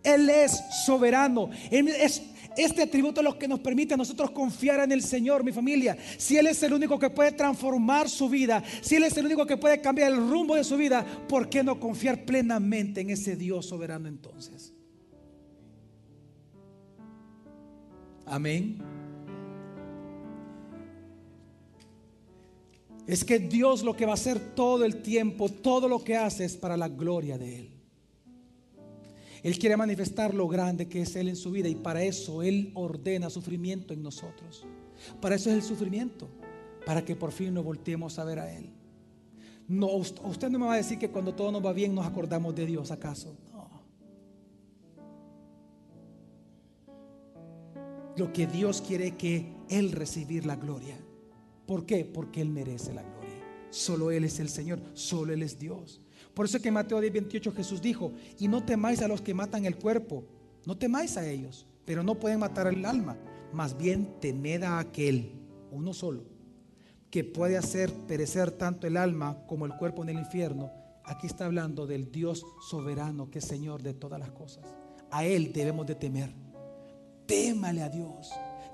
Él es soberano. Este atributo es lo que nos permite a nosotros confiar en el Señor, mi familia. Si Él es el único que puede transformar su vida, si Él es el único que puede cambiar el rumbo de su vida, ¿por qué no confiar plenamente en ese Dios soberano entonces? Amén. Es que Dios lo que va a hacer todo el tiempo, todo lo que hace es para la gloria de Él. Él quiere manifestar lo grande que es Él en su vida, y para eso Él ordena sufrimiento en nosotros. Para eso es el sufrimiento, para que por fin nos volteemos a ver a Él. No, usted no me va a decir que cuando todo nos va bien nos acordamos de Dios, ¿acaso? No. Lo que Dios quiere es que Él recibir la gloria. ¿Por qué? Porque Él merece la gloria. Solo Él es el Señor, solo Él es Dios. Por eso es que en Mateo 10:28 Jesús dijo: y no temáis a los que matan el cuerpo, no temáis a ellos, pero no pueden matar el alma. Más bien temed a aquel, uno solo, que puede hacer perecer tanto el alma como el cuerpo en el infierno. Aquí está hablando del Dios soberano, que es Señor de todas las cosas. A Él debemos de temer. Témale a Dios,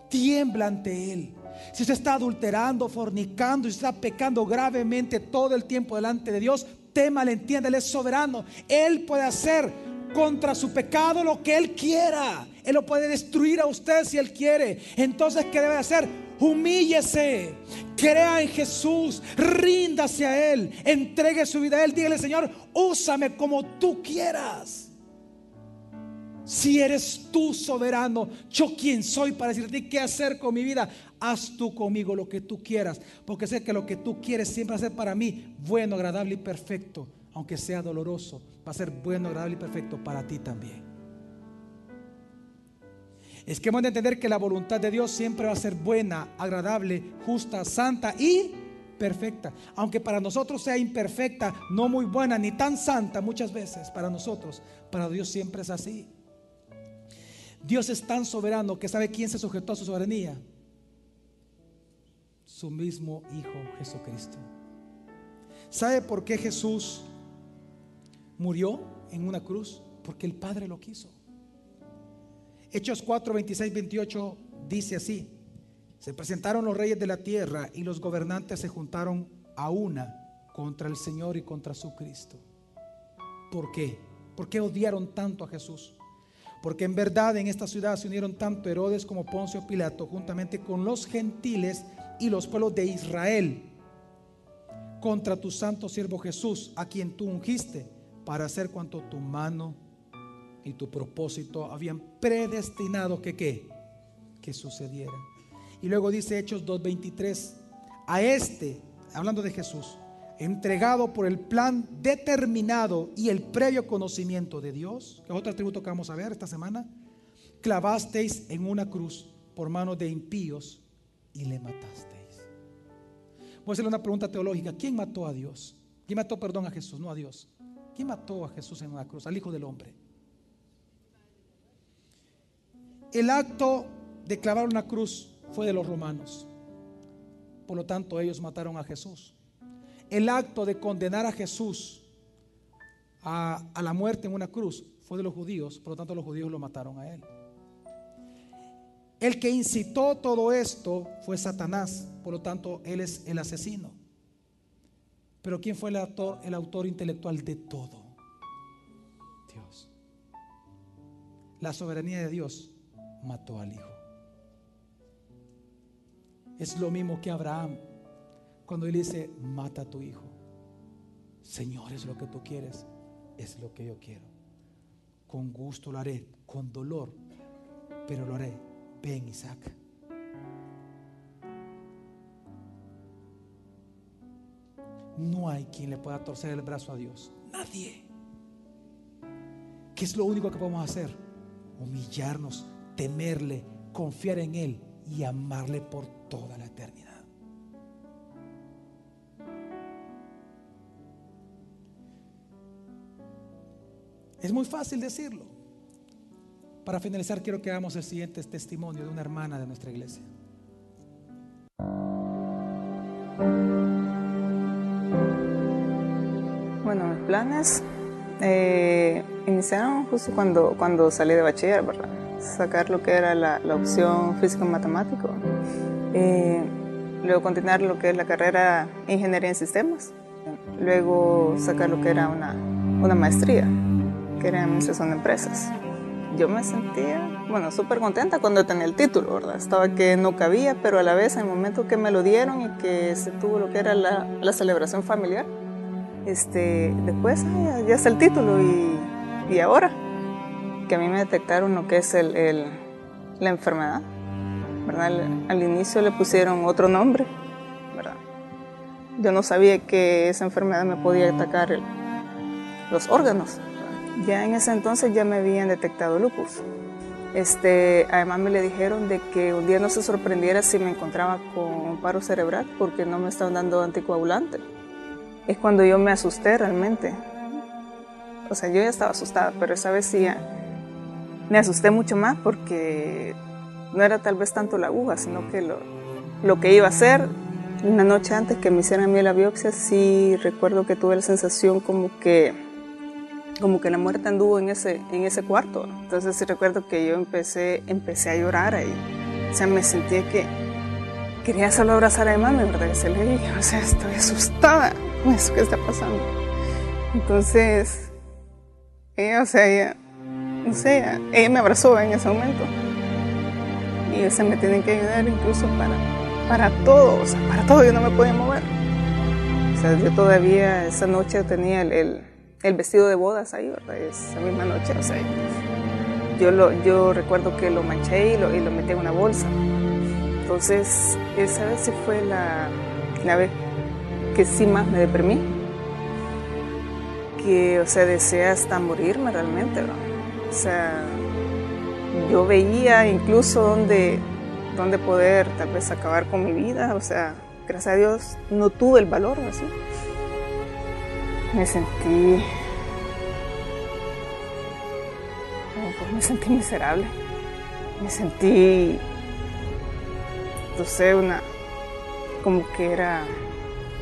tiembla ante Él. Si usted está adulterando, fornicando, si está pecando gravemente todo el tiempo delante de Dios, témale, entienda, Él es soberano. Él puede hacer contra su pecado lo que Él quiera. Él lo puede destruir a usted si Él quiere. Entonces, ¿qué debe hacer? Humíllese, crea en Jesús, ríndase a Él, entregue su vida a Él. Dígale: Señor, úsame como tú quieras. Si eres tú soberano, ¿yo quién soy para decirte qué hacer con mi vida? Haz tú conmigo lo que tú quieras, porque sé que lo que tú quieres siempre va a ser para mí bueno, agradable y perfecto. Aunque sea doloroso, va a ser bueno, agradable y perfecto para ti también. Es que hemos de entender que la voluntad de Dios siempre va a ser buena, agradable, justa, santa y perfecta. Aunque para nosotros sea imperfecta, no muy buena ni tan santa muchas veces para nosotros, para Dios siempre es así. Dios es tan soberano que sabe quién se sujetó a su soberanía: su mismo Hijo Jesucristo. ¿Sabe por qué Jesús murió en una cruz? Porque el Padre lo quiso. Hechos 4, 26, 28 dice así: se presentaron los reyes de la tierra y los gobernantes se juntaron a una contra el Señor y contra su Cristo. ¿Por qué? ¿Por qué odiaron tanto a Jesús? Porque en verdad en esta ciudad se unieron tanto Herodes como Poncio Pilato, juntamente con los gentiles y los pueblos de Israel, contra tu santo siervo Jesús, a quien tú ungiste para hacer cuanto tu mano y tu propósito habían predestinado que sucediera. Y luego dice Hechos 2:23: a este, hablando de Jesús, entregado por el plan determinado y el previo conocimiento de Dios, que es otro atributo que vamos a ver esta semana, clavasteis en una cruz por manos de impíos y le matasteis. Voy a hacerle una pregunta teológica: ¿quién mató a Dios? ¿Quién mató, perdón, a Jesús? No a Dios. ¿Quién mató a Jesús en una cruz? Al Hijo del Hombre. El acto de clavar una cruz fue de los romanos, por lo tanto ellos mataron a Jesús. El acto de condenar a Jesús a la muerte en una cruz fue de los judíos, por lo tanto los judíos lo mataron a él. El que incitó todo esto fue Satanás, por lo tanto él es el asesino. Pero ¿quién fue el autor intelectual de todo? Dios. La soberanía de Dios mató al Hijo. Es lo mismo que Abraham, cuando él dice: mata a tu hijo. Señor, es lo que tú quieres, es lo que yo quiero. Con gusto lo haré, con dolor, pero lo haré. Ven, Isaac. No hay quien le pueda torcer el brazo a Dios. Nadie. ¿Qué es lo único que podemos hacer? humillarnos, temerle, confiar en Él y amarle por toda la eternidad. Es muy fácil decirlo. Para finalizar, quiero que hagamos el siguiente testimonio de una hermana de nuestra iglesia. Bueno, mis planes iniciaron justo cuando salí de bachiller, ¿verdad? Sacar lo que era la opción físico-matemático. Luego continuar lo que es la carrera Ingeniería en Sistemas. Luego sacar lo que era una maestría, que era en Administración de Empresas. Yo me sentía, súper contenta cuando tenía el título, ¿verdad? Estaba que no cabía, pero a la vez, en el momento que me lo dieron y que se tuvo lo que era la celebración familiar, después ya está el título y ahora que a mí me detectaron lo que es la enfermedad, ¿verdad? Al inicio le pusieron otro nombre, ¿verdad? Yo no sabía que esa enfermedad me podía atacar los órganos. Ya en ese entonces ya me habían detectado lupus. Además me le dijeron de que un día no se sorprendiera si me encontraba con un paro cerebral porque no me estaban dando anticoagulante. Es cuando yo me asusté realmente. O sea, yo ya estaba asustada, pero esa vez sí me asusté mucho más porque no era tal vez tanto la aguja, sino que lo que iba a hacer. Una noche antes que me hicieran a mí la biopsia, sí recuerdo que tuve la sensación como que la muerte anduvo en ese cuarto. Entonces sí recuerdo que yo empecé a llorar ahí. O sea, me sentía que quería solo abrazar a mi mami, ¿verdad? Y se le dije, o sea, estoy asustada con eso que está pasando. Entonces, ella me abrazó en ese momento. Y me tienen que ayudar incluso para todo, o sea, para todo yo no me podía mover. O sea, yo todavía esa noche tenía el vestido de bodas ahí, ¿verdad? Esa misma noche, o sea, yo recuerdo que lo manché y lo metí en una bolsa. Entonces, esa vez sí fue la vez que sí más me deprimí. Que, o sea, deseé hasta morirme realmente, ¿no? O sea, yo veía incluso dónde poder tal vez acabar con mi vida, o sea, gracias a Dios no tuve el valor, así. Me sentí miserable, me sentí, no sé, como que era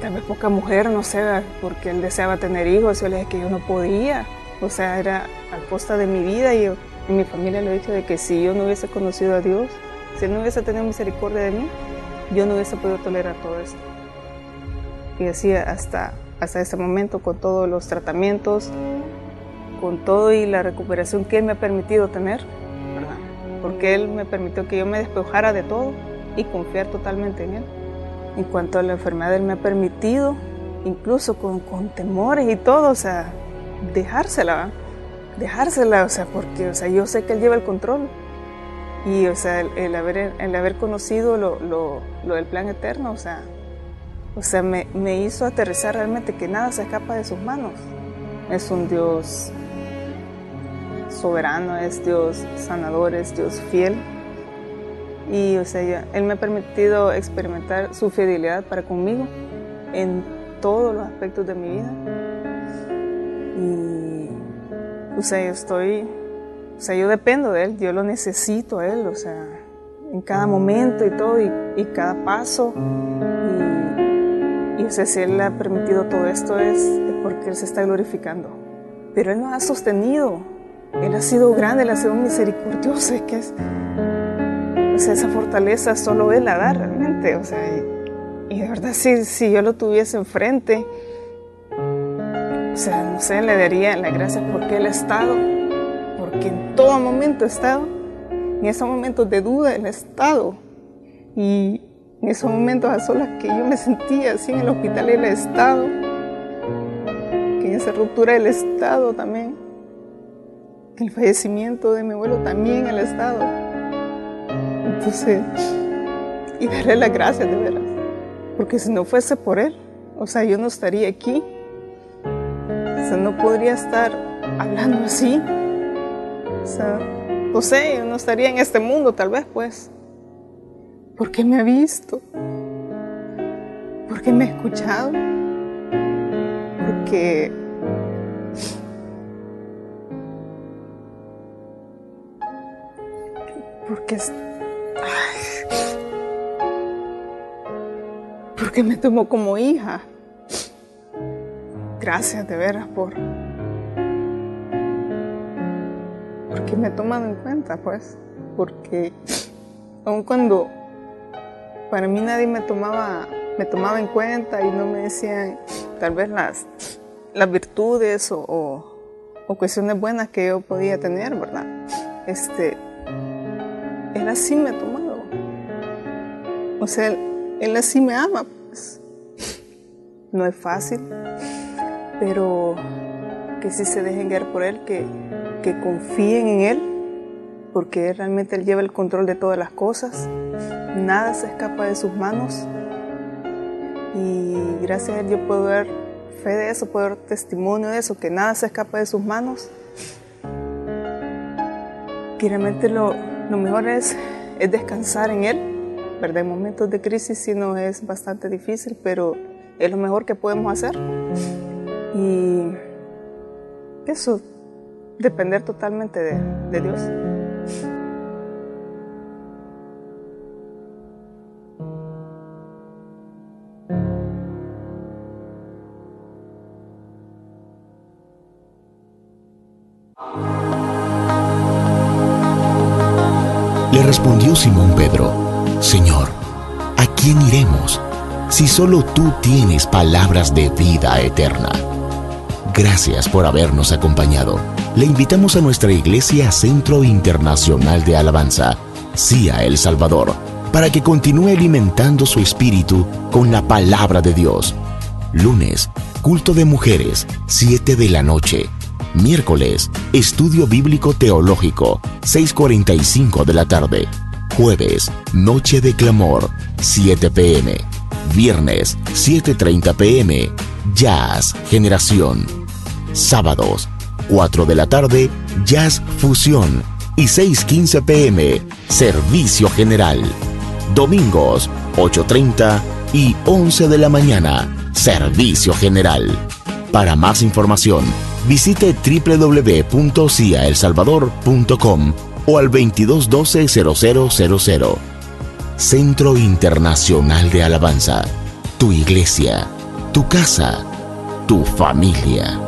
tal vez poca mujer, no sé, porque él deseaba tener hijos, yo le dije que yo no podía, o sea, era a costa de mi vida y en mi familia le he dicho de que si yo no hubiese conocido a Dios, si él no hubiese tenido misericordia de mí, yo no hubiese podido tolerar todo esto. Y así hasta ese momento, con todos los tratamientos, con todo y la recuperación que Él me ha permitido tener, ¿verdad? Porque Él me permitió que yo me despojara de todo y confiar totalmente en Él. En cuanto a la enfermedad, Él me ha permitido, incluso con temores y todo, o sea, dejársela, o sea, porque, o sea, yo sé que Él lleva el control. Y, o sea, el haber conocido lo del plan eterno, o sea, me hizo aterrizar realmente que nada se escapa de sus manos. Es un Dios soberano, es Dios sanador, es Dios fiel. Y, o sea, Él me ha permitido experimentar su fidelidad para conmigo en todos los aspectos de mi vida. Y, o sea, yo dependo de Él, yo lo necesito a Él, o sea, en cada momento y todo, y cada paso. Y o sea, si Él ha permitido todo esto es porque Él se está glorificando. Pero Él nos ha sostenido, Él ha sido grande, Él ha sido misericordioso, es que o sea, esa fortaleza solo Él la da realmente, o sea, y de verdad si yo lo tuviese enfrente, o sea, no sé, le daría las gracias porque Él ha estado, porque en todo momento ha estado, en esos momentos de duda Él ha estado, y en esos momentos a solas que yo me sentía así en el hospital Él ha estado, que en esa ruptura Él ha estado también, que el fallecimiento de mi abuelo también Él ha estado. Entonces, y darle las gracias de veras, porque si no fuese por Él, o sea, yo no estaría aquí, o sea, no podría estar hablando así, o sea, no sé, yo no estaría en este mundo tal vez, pues. Porque me ha visto. Porque me ha escuchado. Porque me tomó como hija. Gracias de veras porque me ha tomado en cuenta, pues. Porque aun cuando para mí nadie me tomaba en cuenta y no me decían tal vez las virtudes o cuestiones buenas que yo podía tener, ¿verdad? Él así me ha tomado. O sea, él así me ama, pues. No es fácil, pero que sí se dejen guiar por él, que confíen en él, porque realmente él lleva el control de todas las cosas. Nada se escapa de sus manos. Y gracias a él yo puedo dar fe de eso, puedo dar testimonio de eso, que nada se escapa de sus manos. Que realmente lo mejor es descansar en él, ¿verdad? En momentos de crisis sí nos es bastante difícil, pero es lo mejor que podemos hacer. Y eso, depender totalmente de Dios. Le respondió Simón Pedro: Señor, ¿a quién iremos? Si solo tú tienes palabras de vida eterna. Gracias por habernos acompañado. Le invitamos a nuestra iglesia Centro Internacional de Alabanza, CIA El Salvador, para que continúe alimentando su espíritu con la palabra de Dios. Lunes, culto de mujeres, 7 de la noche. Miércoles, estudio bíblico teológico, 6:45 de la tarde. Jueves, noche de clamor, 7 p.m. Viernes, 7:30 p.m. Jazz Generación. Sábados, 4 de la tarde, Jazz Fusión. Y 6:15 p.m. Servicio General. Domingos, 8:30 y 11 de la mañana, Servicio General. Para más información, visite www.ciaelsalvador.com o al 2212-0000. Centro Internacional de Alabanza. Tu iglesia, tu casa, tu familia.